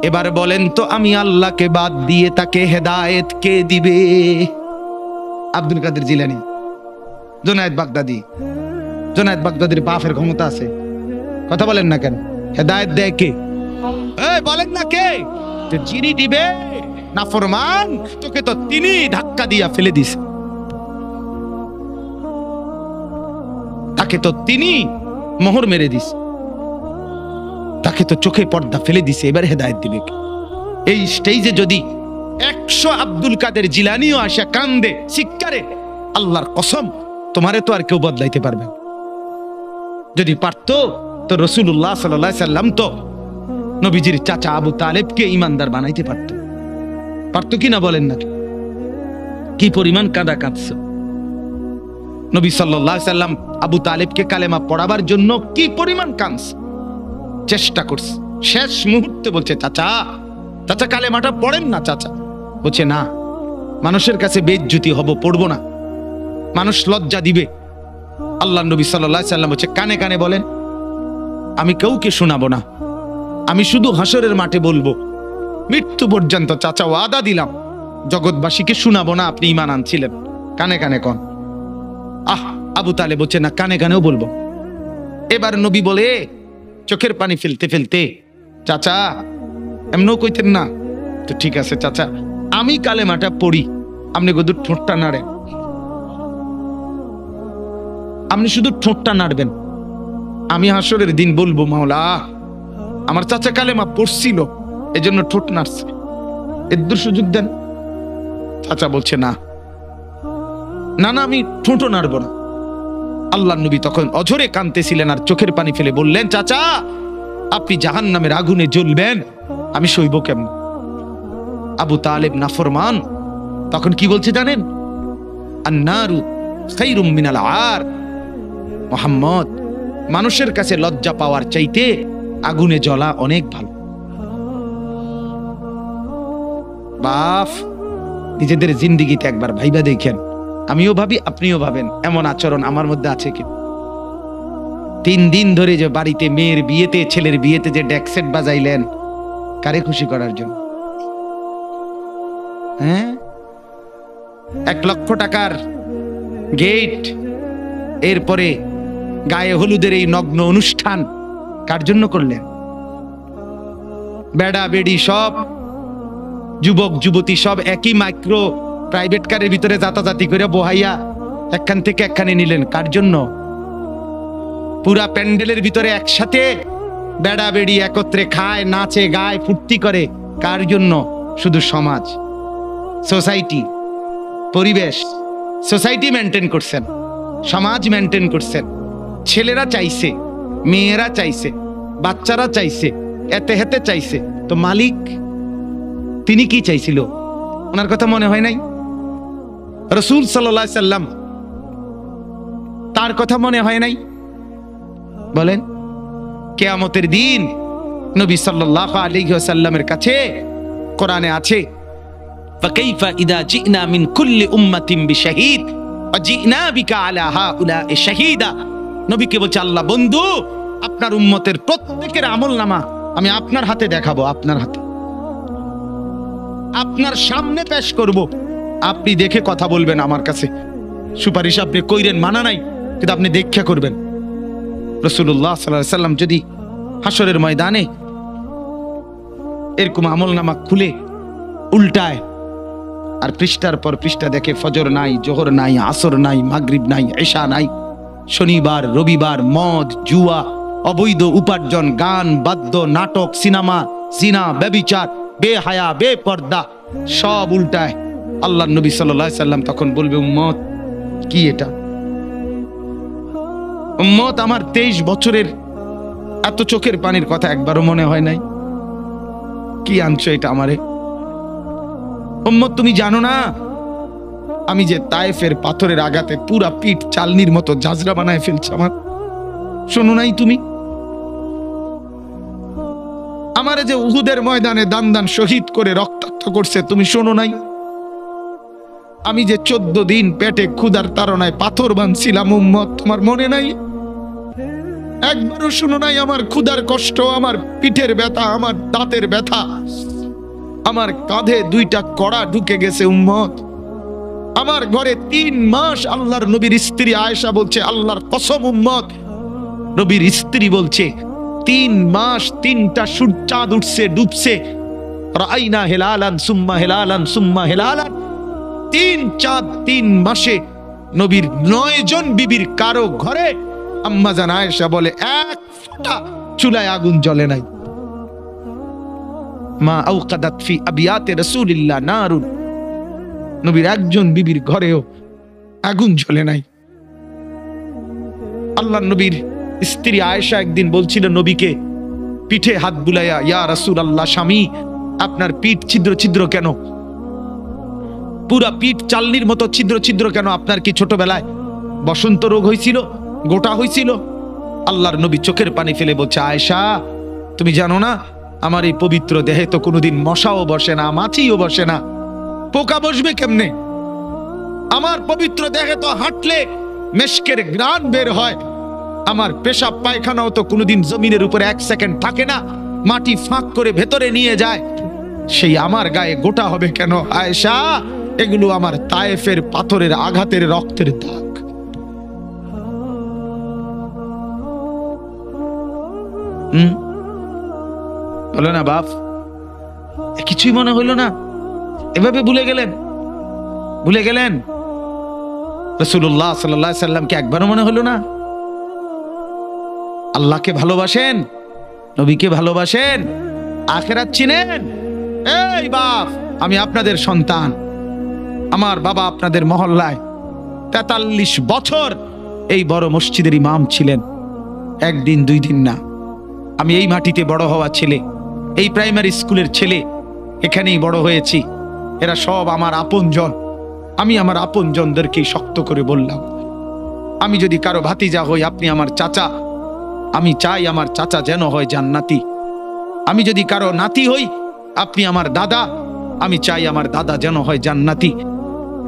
এবার বলেন তো আমি আল্লাহকে বাদ দিয়ে তাকে হেদায়েত কে দিবে? আব্দুল কাদের জিলানী, জুনায়েদ বাগদাদি, জুনায়েদ বাগদাদির বাপের ক্ষমতা আছে, কথা বলেন না কেন? হেদায়েত দেয় কে? বলেন না কে? যিনি দিবে নাফরমান, তোকে তো তিনি ধাক্কা দিয়া ফেলে দিছে, তাকে তো তিনি মোহর মেরে দিছে, তাকে তো চোখে পর্দা ফেলে দিছে, এবার হেদায়েত দিবে কে? এই স্টেজে যদি 100 আব্দুল কাদের জিলানীও আসা কান্দে চিৎকারে, আল্লাহর কসম তোমারে তো আর কেউ বদলাইতে পারবে না। যদি পারতো তো রাসূলুল্লাহ সাল্লাল্লাহু আলাইহি সাল্লাম তো নবীজির চাচা আবু তালেবকে ইমানদার বানাইতে পারতো, পারতো কি না? বলেন না, কি পরিমাণ কাঁদা কাঁদছে। নবী সাল্লাল্লাহু আলাইহি সাল্লাম আবু তালেবকে কালেমা পড়াবার জন্য কি পরিমাণ কাঁদছে, চেষ্টা করছে। শেষ মুহূর্তে বলছে, চাচা চাচা কালেমাটা পড়েন না চাচা। বলছে না, মানুষের কাছে বেইজ্জতি হব, পড়বো না, মানুষ লজ্জা দিবে। আল্লাহ নবী সাল্লাল্লাহু আলাইহি সাল্লাম বলছে, কানে কানে বলেন, আমি কাউকে শোনাবো না, আমি শুধু হাসরের মাঠে বলবো, মৃত্যু পর্যন্ত চাচা ওয়াদা দিলাম জগৎবাসীকে শোনাবো না আপনি ঈমান আনছিলেন, কানে কানে কন। আবু তালেব বলছে না, কানে কানেও বলবো। এবার নবী বলে চোখের পানি ফেলতে ফেলতে, চাচা এমনও কইতেন না তো, ঠিক আছে চাচা আমি কালেমাটা পড়ি, আপনি শুধু ঠোঁটটা নাড়েন, আপনি শুধু ঠোঁটটা নাড়বেন, আমি হাসরের দিন বলবো মাওলা আমার চাচা কালেমা পড়ছিল এজন্য ঠোঁট নাড়ছে, এর সুযোগ দেন। চাচা বলছে না না না, আমি ঠোঁটও নাড়বো না। আল্লাহ নবী তখন অঝরে কাঁদতেছিলেন আর চোখের পানি ফেলে বললেন, চাচা আপনি জাহান্নামের আগুনে জ্বলবেন, আমি সইব কেমন? আবু তালেব নাফরমান তখন কি বলছে জানেন? আন্নারু খায়রুম মিনাল আর, মুহাম্মদ মানুষের কাছে লজ্জা পাওয়ার চাইতে আগুনে জ্বলা অনেক ভালো। বাপ, নিজেদের জিন্দেগিতে একবার ভাইবা দেখেন, আমিও ভাবি আপনিও ভাবেন এমন আচরণ আমার মধ্যে আছে কি? 3 দিন ধরে যে বাড়িতে মেয়ের বিয়েতে ছেলের বিয়েতে যে ডেকসেট বাজাইলেন, কারে খুশি করার জন্য? হ্যাঁ, 1 লক্ষ টাকার গেট, এরপরে গায়ে হলুদের এই নগ্ন অনুষ্ঠান কার জন্য করলেন? বেড়া বেড়ি সব যুবক যুবতী সব একই মাইক্রো প্রাইভেট কারের ভিতরে যাতাযাতি করে বহাইয়া একখান থেকে একখানে নিলেন, কার জন্য? পুরা প্যান্ডেলের ভিতরে একসাথে বেড়া বেড়ি একত্রে খায়, নাচে, গায়, ফুর্তি করে, কার জন্য? শুধু সমাজ, সোসাইটি, পরিবেশ, সোসাইটি মেনটেন করছেন, সমাজ মেনটেন করছেন। ছেলেরা চাইছে, মেয়েরা চাইছে, বাচ্চারা চাইছে, এতে হেতে চাইছে, তো মালিক তিনি কি চাইছিল? ওনার কথা মনে হয় নাই? রাসূল সাল্লাল্লাহু আলাইহি সাল্লাম তার কথা মনে হয় নাই? বলেন, কিয়ামতের দিন নবী সাল্লাল্লাহু আলাইহি ওয়াসাল্লামের কাছে কোরআনে আছে, ফাকাইফা ইদা জিনা মিন কুল্লি উম্মাতিন বিশাহিদ ওয়া জিনা বিকা আলা হাউলা'i শাহীদা। নবীকে বলছে আল্লাহ, বন্ধু আপনার উম্মতের প্রত্যেকের আমলনামা আমি আপনার হাতে দেখাবো, আপনার হাতে, আপনার সামনে পেশ করব, আপনি দেখে কথা বলবেন। আমার কাছে সুপারিশ আপনি কইরেন, মানা নাই, কিন্তু আপনি দেখে করবেন। রাসূলুল্লাহ সাল্লাল্লাহু আলাইহি সাল্লাম যদি হাসরের ময়দানে এরকম আমলনামা খুলে উল্টায় আর পৃষ্ঠার পর পৃষ্ঠা দেখে ফজর নাই, জোহর নাই, আসর নাই, মাগরিব নাই, ইশা নাই, শনিবার রবিবার, মদ জুয়া, অবৈধ উপার্জন, গান বাদ্য, নাটক, সিনেমা, জিনা, ব্যভিচার, বেহায়া, বেপর্দা সব উল্টায়। আল্লাহ নবী সাল্লাল্লাহু আলাইহি সাল্লাম তখন বলবে, উম্মত কি এটা? উম্মত আমার 23 বছরের এত চোখের পানির কথা একবারও মনে হয় নাই, কি আনছো এটা আমারে? উম্মত তুমি জানো না আমি যে তায়েফের পাথরের আঘাতে পুরা পিঠ চালনির মতো জাজরা বানায় ফেলছে আমার? শোনো নাই তুমি? আমারে যে উহুদের ময়দানে দান দান শহীদ করে রক্তাক্ত করছে, তুমি শোনো নাই? আমি যে 14 দিন পেটে ক্ষুধার তাড়নায় পাথর বাঁধছিলাম, উম্মত তোমার মনে নাই? একবারও শোনো নাই আমার ক্ষুধার কষ্ট, আমার পিঠের ব্যথা, আমার দাঁতের ব্যথা, আমার কাঁধে 2টা কড়া ঢুকে গেছে? উম্মত আমার ঘরে 3 মাস আল্লাহর নবীর স্ত্রী আয়েশা বলছে, আল্লাহর কসম উম্মত, নবীর স্ত্রী বলছে 3 মাস 3টা সূর্যাদ উঠছে ডুবছে, রাইনা হেলালান সুম্মা হেলালান সুম্মা হেলালান, 3 চাঁদ 3 মাসে নবীর 9 জন বিবির কারো ঘরে আম্মা জান আয়েশা বলে 1 ফোঁটা চুলায় আগুন জ্বলে নাই। মা আওকাদাত ফি আবিয়াতে রাসূলিল্লাহ নারুন, নবীর একজন বিবির ঘরেও আগুন জ্বলে নাই। আল্লাহ নবীর স্ত্রী আয়েশা একদিন বলছিল নবীকে পিঠে হাত বুলাইয়া, ইয়া রাসূলুল্লাহ, স্বামী আপনার পিঠ ছিদ্র ছিদ্র কেন? পুরা পিঠ চালনির মতো ছিদ্র ছিদ্র কেন? আপনার কি ছোটবেলায় বসন্ত রোগ হয়েছিল, গোটা হয়েছিল। আল্লাহর নবী চোখের পানি ফেলে বলছে, আয়েশা তুমি জানো না আমার এই পবিত্র দেহে তো কোনোদিন মশাও বসে না, মাছিও বসে না, পোকা বসবে কেমনে? আমার পবিত্র দেহে তো হাঁটলে মেশকের ঘ্রাণ বের হয়, আমার পেশাব পায়খানাও তো কোনোদিন জমিনের উপরে 1 সেকেন্ড থাকে না, মাটি ফাঁক করে ভেতরে নিয়ে যায়, সেই আমার গায়ে গোটা হবে কেন? আয়েশা এগুলো আমার তায়েফের পাথরের আঘাতের রক্তের দাগ। হলো না বাপ? কিছুই মনে হইল না? এভাবে ভুলে গেলেন? ভুলে গেলেন রাসূলুল্লাহ সাল্লাল্লাহু আলাইহি সাল্লামকে একবারও মনে হলো না? আল্লাহকে ভালোবাসেন, নবীকে ভালোবাসেন, আখিরাত চিনেন? এই বাপ, আমি আপনাদের সন্তান, আমার বাবা আপনাদের মহল্লায় 43 বছর এই বড় মসজিদের ইমাম ছিলেন, একদিন 2 দিন না। আমি এই মাটিতে বড় হওয়া ছেলে, এই প্রাইমারি স্কুলের ছেলে, এখানেই বড় হয়েছি। এরা সব আমার আপনজন। আমি আমার আপনজনদেরকে শক্ত করে বললাম, আমি যদি কারো ভাতিজা হই আপনি আমার চাচা, আমি চাই আমার চাচা যেন হয় জান্নাতি। আমি যদি কারো নাতি হই আপনি আমার দাদা, আমি চাই আমার দাদা যেন হয় জান্নাতি।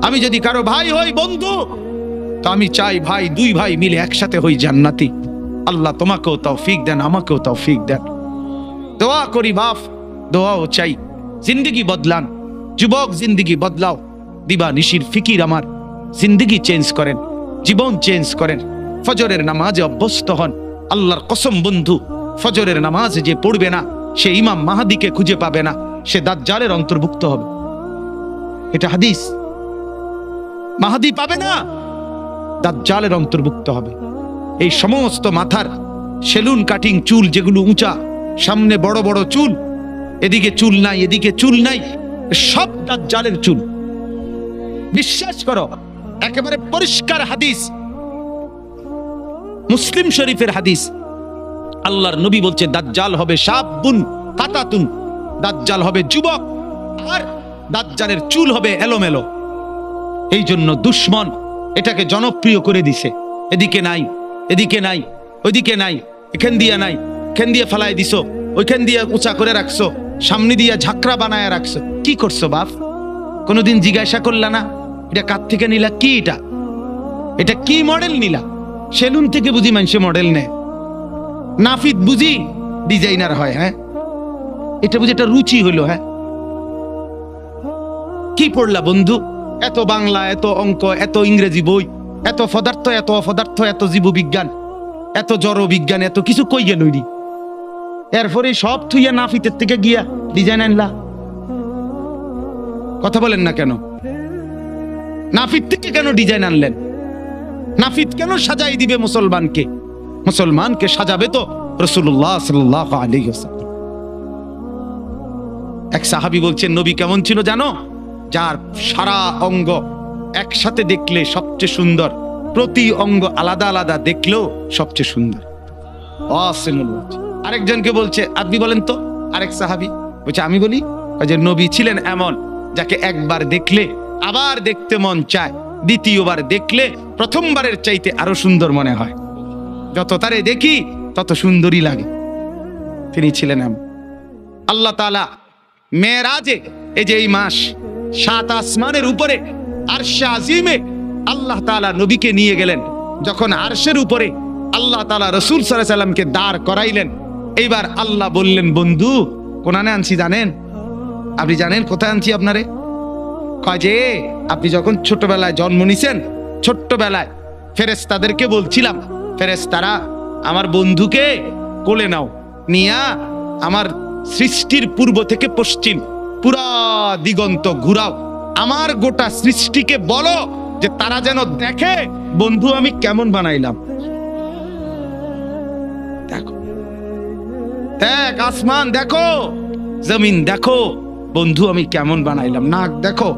আমি যদি কারো ভাই হই বন্ধু, তো আমি চাই ভাই 2 ভাই মিলে একসাথে হই জান্নাতি। আল্লাহ তোমাকেও তৌফিক দেন, আমাকেও তৌফিক দেন। দোয়া করি বাপ, দোয়াও চাই। জিন্দগি বদলান যুবক, জিন্দগি বদলাও। দিবা নিশির ফিকির আমার জিন্দগি চেঞ্জ করেন, জীবন চেঞ্জ করেন। ফজরের নামাজে অভ্যস্ত হন। আল্লাহর কসম বন্ধু, ফজরের নামাজ যে পড়বে না সে ইমাম মাহাদিকে খুঁজে পাবে না, সে দাজ্জালের অন্তর্ভুক্ত হবে। এটা হাদিস। মাহাদি পাবে না, দাজ্জালের অন্তর্ভুক্ত হবে। এই সমস্ত মাথার সেলুন কাটিং চুল যেগুলো উঁচা, সামনে বড় বড় চুল, এদিকে চুল নাই এদিকে চুল নাই, সব দাজ্জালের চুল। বিশ্বাস করো, একেবারে পরিষ্কার হাদিস, মুসলিম শরীফের হাদিস। আল্লাহর নবী বলছে দাজ্জাল হবে শাবুন ফাতাতুন, দাজ্জাল হবে যুবক, আর দাজ্জালের চুল হবে এলোমেলো। এই জন্য দুশ্মন এটাকে জনপ্রিয় করে দিছে। এদিকে নাই এদিকে নাই, ওইদিকে নাই, এখান দিয়ে নাই, এখান দিয়ে ফেলায় দিছো, ওইখান দিয়ে উঁচা করে রাখছো, সামনে দিয়ে ঝাঁকড়া বানায় রাখছো। কি করছো বাপ? কোনোদিন জিজ্ঞাসা করলা না এটা কার থেকে নিলা? কি এটা? এটা কি মডেল নিলা? সেলুন থেকে বুঝি মানুষে মডেল নেয়? নাফিদ বুঝি ডিজাইনার হয়? হ্যাঁ, এটা বুঝি একটা রুচি হইলো? হ্যাঁ, কি পড়লা বন্ধু? এত বাংলা, এত অঙ্ক, এত ইংরেজি বই, এত পদার্থ, এত অপদার্থ, এত জীববিজ্ঞান, এত জড় বিজ্ঞান, এত কিছু কই গেল? এরপরে সব থুইয়া নাফিতের থেকে গিয়া ডিজাইন আনলা। কথা বলেন না কেন? নাফিত থেকে কেন ডিজাইন আনলেন? নাফিত কেন সাজাই দিবে মুসলমানকে? মুসলমানকে সাজাবে তো রাসূলুল্লাহ সাল্লাল্লাহু আলাইহি ওয়াসাল্লাম। এক সাহাবী বলছেন নবী কেমন ছিল জানো? যার সারা অঙ্গ একসাথে দেখলে সবচেয়ে সুন্দর, প্রতি অঙ্গ আলাদা আলাদা দেখলেও সবচেয়ে সুন্দর। আরেকজনকে বলছে আপনি বলেন তো, আরেক সাহাবী বলছে আমি বলি, যে নবী ছিলেন এমন যাকে একবার দেখলে আবার দেখতে মন চায়, দ্বিতীয়বার দেখলে প্রথমবারের চাইতে আরো সুন্দর মনে হয়, যত তারে দেখি তত সুন্দরই লাগে। তিনি ছিলেন এমন। আল্লাহ তাআলা মেরাজে, এই যে এই মাস, 7 আসমানের উপরে আরশে আজিমে আল্লাহ তাআলা নবীকে নিয়ে গেলেন। যখন আরশের উপরে আল্লাহ তাআলা রাসূল সাল্লাল্লাহু আলাইহি সাল্লামকে দাঁড় করাইলেন, এইবার আল্লাহ বললেন বন্ধু কোনানে আনছি জানেন? আপনি জানেন কোথায় আনছি আপনারে? কয় যে আপনি যখন ছোটবেলায় জন্ম নিছেন, ছোট্টবেলায় ফেরেশতাদেরকে বলছিলাম, ফেরেশতারা আমার বন্ধুকে কোলে নাও, নিয়া আমার সৃষ্টির পূর্ব থেকে পশ্চিম পুরা দিগন্ত ঘুরাও, আমার গোটা সৃষ্টিকে বলো যে তারা যেন দেখে বন্ধু আমি কেমন বানাইলাম। দেখো, দেখ আসমান দেখো, জমিন দেখো, বন্ধু আমি কেমন বানাইলাম। নাক দেখো,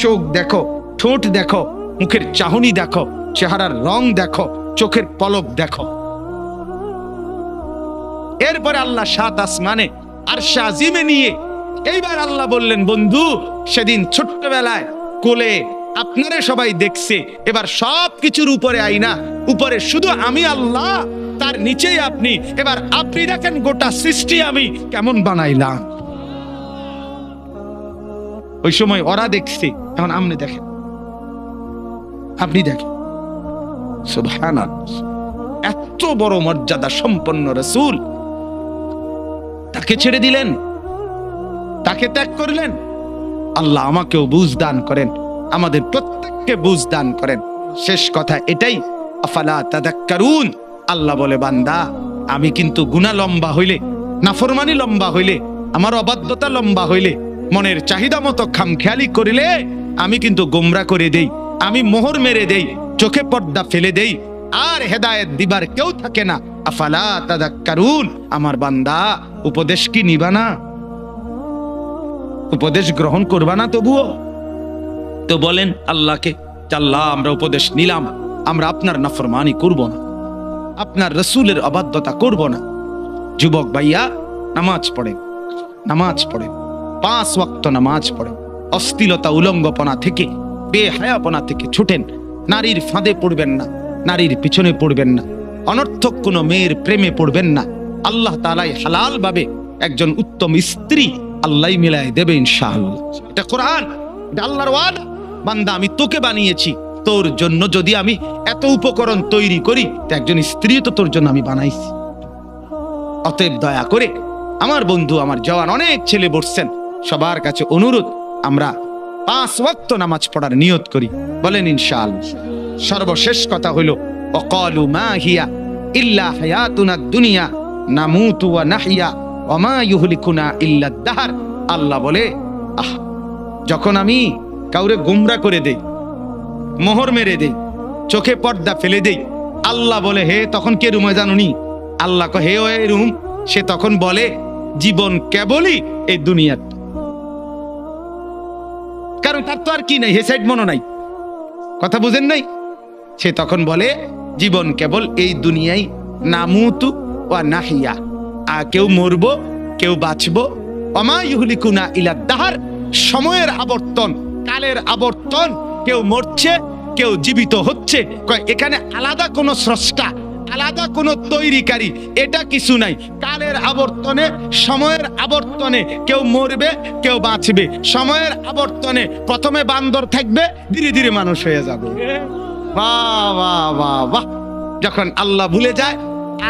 চোখ দেখো, ঠোঁট দেখো, মুখের চাহনি দেখো, চেহারার রং দেখো, চোখের পলক দেখো। এরপরে আল্লাহ 7 আসমানে আরশে আজিমে নিয়ে এইবার আল্লাহ বললেন বন্ধু সেদিন ছোট্টবেলায় কোলে আপনারে সবাই দেখছে, এবার সব কিছুর উপরে আইনা, উপরে শুধু আমি আল্লাহ, তার নিচেই আপনি। এবার আপনি দেখেন গোটা সৃষ্টি আমি কেমন বানাইলাম। ওই সময় ওরা দেখছে, এখন আপনি দেখেন, আপনি দেখেন। সুবহানাল্লাহ, এত বড় মর্যাদা সম্পন্ন রাসূল, তাকে ছেড়ে দিলেন, তাকে ত্যাগ করলেন। আল্লাহ আমাকেও বুঝ দান করেন, আমাদের প্রত্যেককে বুঝ দান করেন। শেষ কথা এটাই, আফালা তাদাক্কারুন। আল্লাহ বলে, বান্দা আমি কিন্তু গুনাহ লম্বা হইলে, নাফরমানি লম্বা হইলে, আমার অবাধ্যতা লম্বা হইলে, মনের চাহিদা মতো খামখেয়ালি করিলে আমি কিন্তু গোমরা করে দেই, আমি মোহর মেরে দেই, চোখে পর্দা ফেলে দেই, আর হেদায়েত দিবার কেউ থাকে না। আফালা তাদাক্কারুন। আমার বান্দা উপদেশ কি নিবা না? উপদেশ গ্রহণ করবা না? তবুও তো বলেন আল্লাহকে, আল্লাহ আমরা উপদেশ নিলাম, আমরা আপনার নাফরমানি করব না, আপনার রাসূলের অবাধ্যতা করব না। যুবক ভাইয়া, নামাজ পড়েন, নামাজ পড়েন, 5 ওয়াক্ত নামাজ পড়েন। অশ্লীলতা উলঙ্গপনা থেকে, বেহায়াপনা থেকে ছুটেন। নারীর ফাঁদে পড়বেন না, নারীর পিছনে পড়বেন না, অনর্থক কোনো মেয়ের প্রেমে পড়বেন না। আল্লাহ তাআলাই হালাল ভাবে একজন উত্তম স্ত্রী আল্লাহ মিলাই দেবে ইনশাআল্লাহ। এটা কোরআন, এটা আল্লাহর ওয়াদা। বান্দা আমি তোকে বানিয়েছি, তোর জন্য যদি আমি এত উপকরণ তৈরি করি, তো একজন স্ত্রী তো তোর জন্য আমি বানাইছি। অতএব দয়া করে আমার বন্ধু, আমার জওয়ান অনেক ছেলে বসছেন, সবার কাছে অনুরোধ, আমরা 5 ওয়াক্ত নামাজ পড়ার নিয়ত করি, বলেন ইনশাআল্লাহ। সর্বশেষ কথা হলো, ওয়াকালু মা হিয়া ইল্লা হায়াতুনা দুনিয়া নামুতু ওয়া নাহইয়া ওয়া মা ইউহলিকুনা ইল্লা দাহর। আল্লাহ বলে, যখন আমি কাউরে গোমরা করে দেই, মোহর মেরে দেই, চোখে পর্দা ফেলে দেই, আল্লাহ বলে, হে তখন কে রুম জানুনি? আল্লাহ হে ওই রুম। সে তখন বলে, জীবন কেবলই এই দুনিয়ার, কারণ তার তো আর কি নাই, হে সাইড মনো নাই, কথা বুঝেন নাই? সে তখন বলে, জীবন কেবল এই দুনিয়াই, নামুতু ওয়া নাহিয়া, কেউ মরবো কেউ বাঁচবো, ওমা ইউহলিকুনা ইলা দাহর, সময়ের আবর্তন, কালের আবর্তন, কেউ মরছে কেউ জীবিত হচ্ছে। এখানে আলাদা কোনো স্রষ্টা, আলাদা কোনো তৈরিকারী, এটা কিছু নাই। কালের আবর্তনে, সময়ের আবর্তনে কেউ মরবে কেউ বাঁচবে। সময়ের আবর্তনে প্রথমে বান্দর থাকবে, ধীরে ধীরে মানুষ হয়ে যাবে। বাহ বাহ বাহ বাহ। যখন আল্লাহ ভুলে যায়,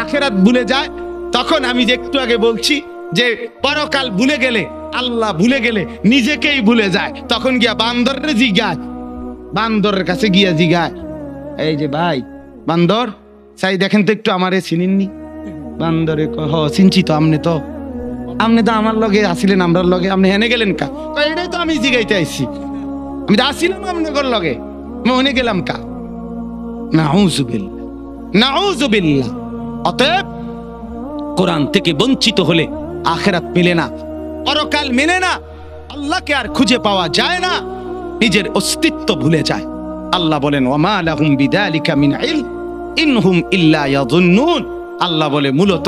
আখিরাত ভুলে যায়, তখন আমি যে একটু আগে বলছি যে পরকাল ভুলে গেলে, আল্লাহ ভুলে গেলে নিজেকেই ভুলে যায়, তখন গিয়া বান্দরের জিগায়, বান্দরের কাছে গিয়া জিগায়, এই যে ভাই বান্দর, চাই দেখেন তো একটু আমারে চিনিননি? বান্দরে হ চিনছি তো, আপনি তো আমার লগে আসিলেন, আমরার লগে, আপনি হেনে গেলেন কা? এটাই তো আমি জিগাইতে আইছি, আমি তো আসিলাম আপনার লগে, মনে গেলাম কা? নাউযুবিল্লাহ, নাউযুবিল্লাহ। অতএব কোরআন থেকে বঞ্চিত হলে আখিরাত মিলে না, পরকাল মিলে না, আল্লাহকে আর খুঁজে পাওয়া যায় না, নিজের অস্তিত্ব ভুলে যায়। আল্লাহ বলেন, ওয়ামা লাহুম বিযালিকা মিন ইলম ইনহুম ইল্লা ইয়াযুন্নুন। আল্লাহ বলে, মূলত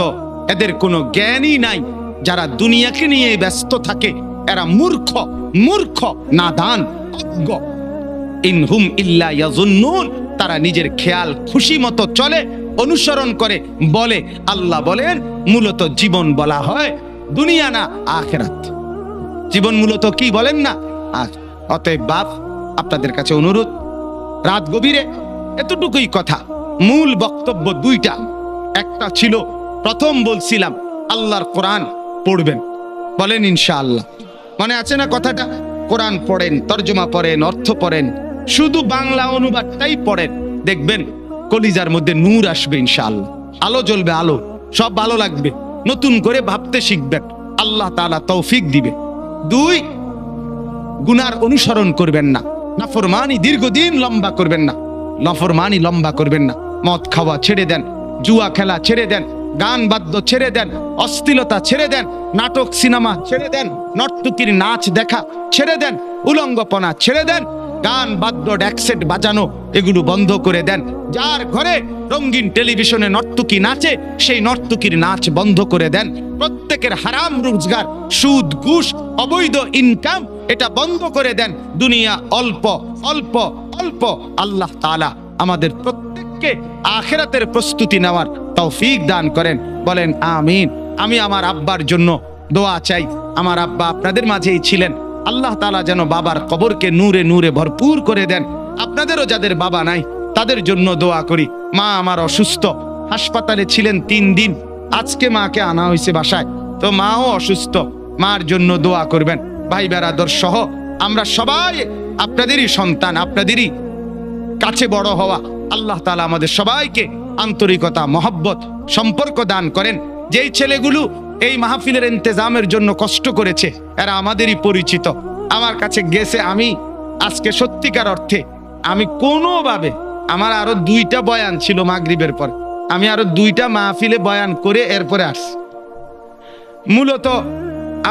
এদের কোনো জ্ঞানই নাই। যারা দুনিয়াকে নিয়ে ব্যস্ত থাকে এরা মূর্খ, মূর্খ, নাদান, অজ্ঞ। ইনহুম ইল্লা ইয়াযুন্নুন, তারা নিজের খেয়াল খুশি মতো চলে, অনুসরণ করে, বলে। আল্লাহ বলেন, মূলত জীবন বলা হয় দুনিয়া না আখিরাত। জীবন মূলত কি বলেন না? অতএব বাপ, আপনাদের কাছে অনুরোধ, রাত গভীরে এতটুকুই কথা। মূল বক্তব্য দুইটা। একটা ছিল, প্রথম বলছিলাম আল্লাহর কোরআন পড়বেন, বলেন ইনশাআল্লাহ। মনে আছে না কথাটা? কোরআন পড়েন, তরজমা পড়েন, অর্থ পড়েন, শুধু বাংলা অনুবাদটাই পড়েন, দেখবেন কলিজার মধ্যে নূর আসবে ইনশাআল্লাহ, আলো জ্বলবে, আলো, সব ভালো লাগবে, নতুন করে ভাবতে শিখবেন, আল্লাহ তাআলা তৌফিক দিবে। 2, গুনার অনুসরণ করবেন না, নাফরমানি দীর্ঘদিন লম্বা করবেন না, নাফরমানি লম্বা করবেন না। মদ খাওয়া ছেড়ে দেন, জুয়া খেলা ছেড়ে দেন, গান বাদ্য ছেড়ে দেন, অশ্লীলতা ছেড়ে দেন, নাটক সিনেমা ছেড়ে দেন, নর্তকীর নাচ দেখা ছেড়ে দেন, উলঙ্গপনা ছেড়ে দেন, গান বাদ্য ড্যাকসেট বাজানো এগুলো বন্ধ করে দেন। যার ঘরে রঙিন টেলিভিশনে নর্তকী নাচে সেই নর্তকীর নাচ বন্ধ করে দেন। প্রত্যেকের হারাম রোজগার, সুদ, ঘুষ, অবৈধ ইনকাম এটা বন্ধ করে দেন। দুনিয়া অল্প অল্প অল্প। আল্লাহ তাআলা আমাদের প্রত্যেককে আখিরাতের প্রস্তুতি নেওয়ার তৌফিক দান করেন। বলেন আমিন। আমি আমার আব্বার জন্য দোয়া চাই। আমার আব্বা আপনাদের মাঝেই ছিলেন। আল্লাহ তাআলা যেন বাবার কবরকে নূরে নূরে ভরপুর করে দেন। আপনাদেরও যাদের বাবা নাই তাদের জন্য দোয়া করি। মা আমার অসুস্থ, হাসপাতালে ছিলেন 3 দিন। আজকে মাকে আনা হয়েছে বাসায়, তো মাও অসুস্থ। মার জন্য দোয়া করবেন। ভাই বেরাদর সহ আমরা সবাই আপনাদেরই সন্তান, আপনাদেরই কাছে বড় হওয়া। আল্লাহ তাআলা আমাদের সবাইকে আন্তরিকতা, মহব্বত, সম্পর্ক দান করেন। যেই ছেলেগুলো এই মাহফিলের ইন্তেজামের জন্য কষ্ট করেছে এরা আমাদেরই পরিচিত। আমার কাছে গেছে, আমি আজকে সত্যিকার অর্থে আমি কোনোভাবে, আমার আরো 2টা বয়ান ছিল মাগরিবের পর, আমি আরো 2টা মাহফিলে বয়ান করে এরপরে আসছি। মূলত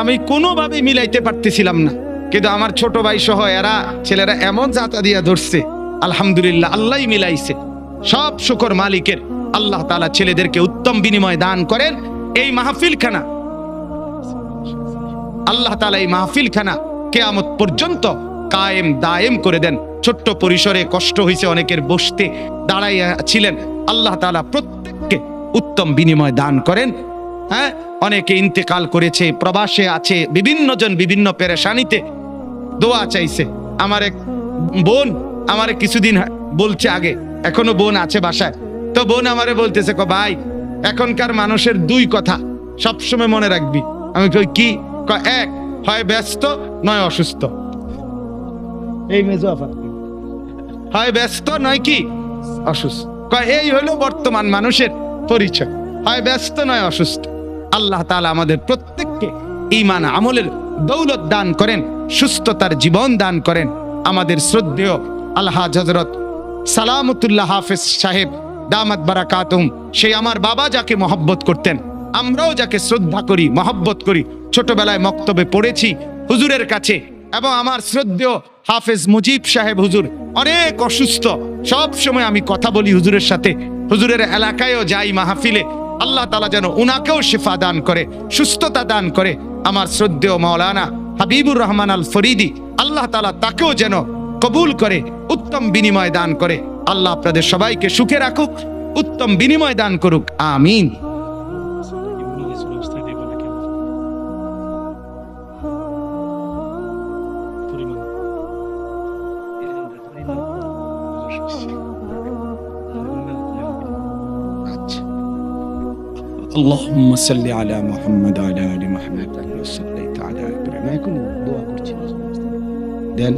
আমি কোনোভাবে মিলাইতে পারতেছিলাম না, কিন্তু আমার ছোট ভাই সহ এরা ছেলেরা এমন জাতা দিয়া ধরছে, আলহামদুলিল্লাহ আল্লাহই মিলাইছে। সব শুকর মালিকের। আল্লাহ তাআলা ছেলেদেরকে উত্তম বিনিময় দান করেন। এই মাহফিলখানা আল্লাহ তাআলা এই মাহফিলখানা কিয়ামত পর্যন্ত কায়েম দায়েম করে দেন। ছোট্ট পরিসরে কষ্ট হয়েছে অনেকের, বসতে দাঁড়াইয়া ছিলেন। আল্লাহ তাআলা প্রত্যেককে উত্তম বিনিময় দান করেন। হ্যাঁ, অনেকে ইন্তেকাল করেছে, প্রবাসে আছে, বিভিন্ন জন বিভিন্ন পেরেশানিতে দোয়া চাইছে। আমার এক বোন আমারে কিছুদিন বলছে আগে, এখনো বোন আছে বাসায়, তো বোন আমারে বলতেছে, ভাই এখনকার মানুষের 2 কথা সবসময় মনে রাখবি। আমি কই কি? এক, হয় ব্যস্ত নয় অসুস্থ। এই মেজো আফা, হয় ব্যস্ত নয় কি অসুস্থ। এই হলো বর্তমান মানুষের পরিচয়, হয় ব্যস্ত নয় অসুস্থ। আল্লাহ তাআলা আমাদের প্রত্যেককে ঈমান আমলের দৌলত দান করেন, সুস্থতার জীবন দান করেন। আমাদের শ্রদ্ধেয় আলহাজ হযরত সালামতুল্লাহ হাফেজ সাহেব দামাত বারাকাতুহুম, সেই আমার বাবা যাকে মহব্বত করতেন, আমরাও যাকে শ্রদ্ধা করি, মহব্বত করি, ছোটবেলায় মক্তবে পড়েছি হুজুরের কাছে। এবং আমার শ্রদ্ধেয় হাফেজ মুজিব সাহেব হুজুর অনেক অসুস্থ, সব সময় আমি কথা বলি হুজুরের সাথে, হুজুরের এলাকায়ও যাই মাহফিলে। আল্লাহ তাআলা যেন উনাকেও শিফা দান করে, সুস্থতা দান করে। আমার শ্রদ্ধেয় মাওলানা হাবিবুর রহমান আল ফরিদি, আল্লাহ তাআলা তাকেও যেন কবুল করে, উত্তম বিনিময় দান করে। আল্লাহ আপনাদের সবাইকে সুখে রাখুক, উত্তম বিনিময় দান করুক, আমিন। اللهم صل على محمد وعلى ال محمد كما صليت على ابراهيم يكون دعاء করছি দেন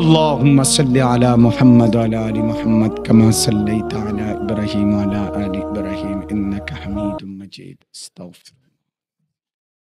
اللهم صل على محمد وعلى ال محمد كما صليت على ابراهيم وعلى ال ابراهيم انك حميد مجيد استغفر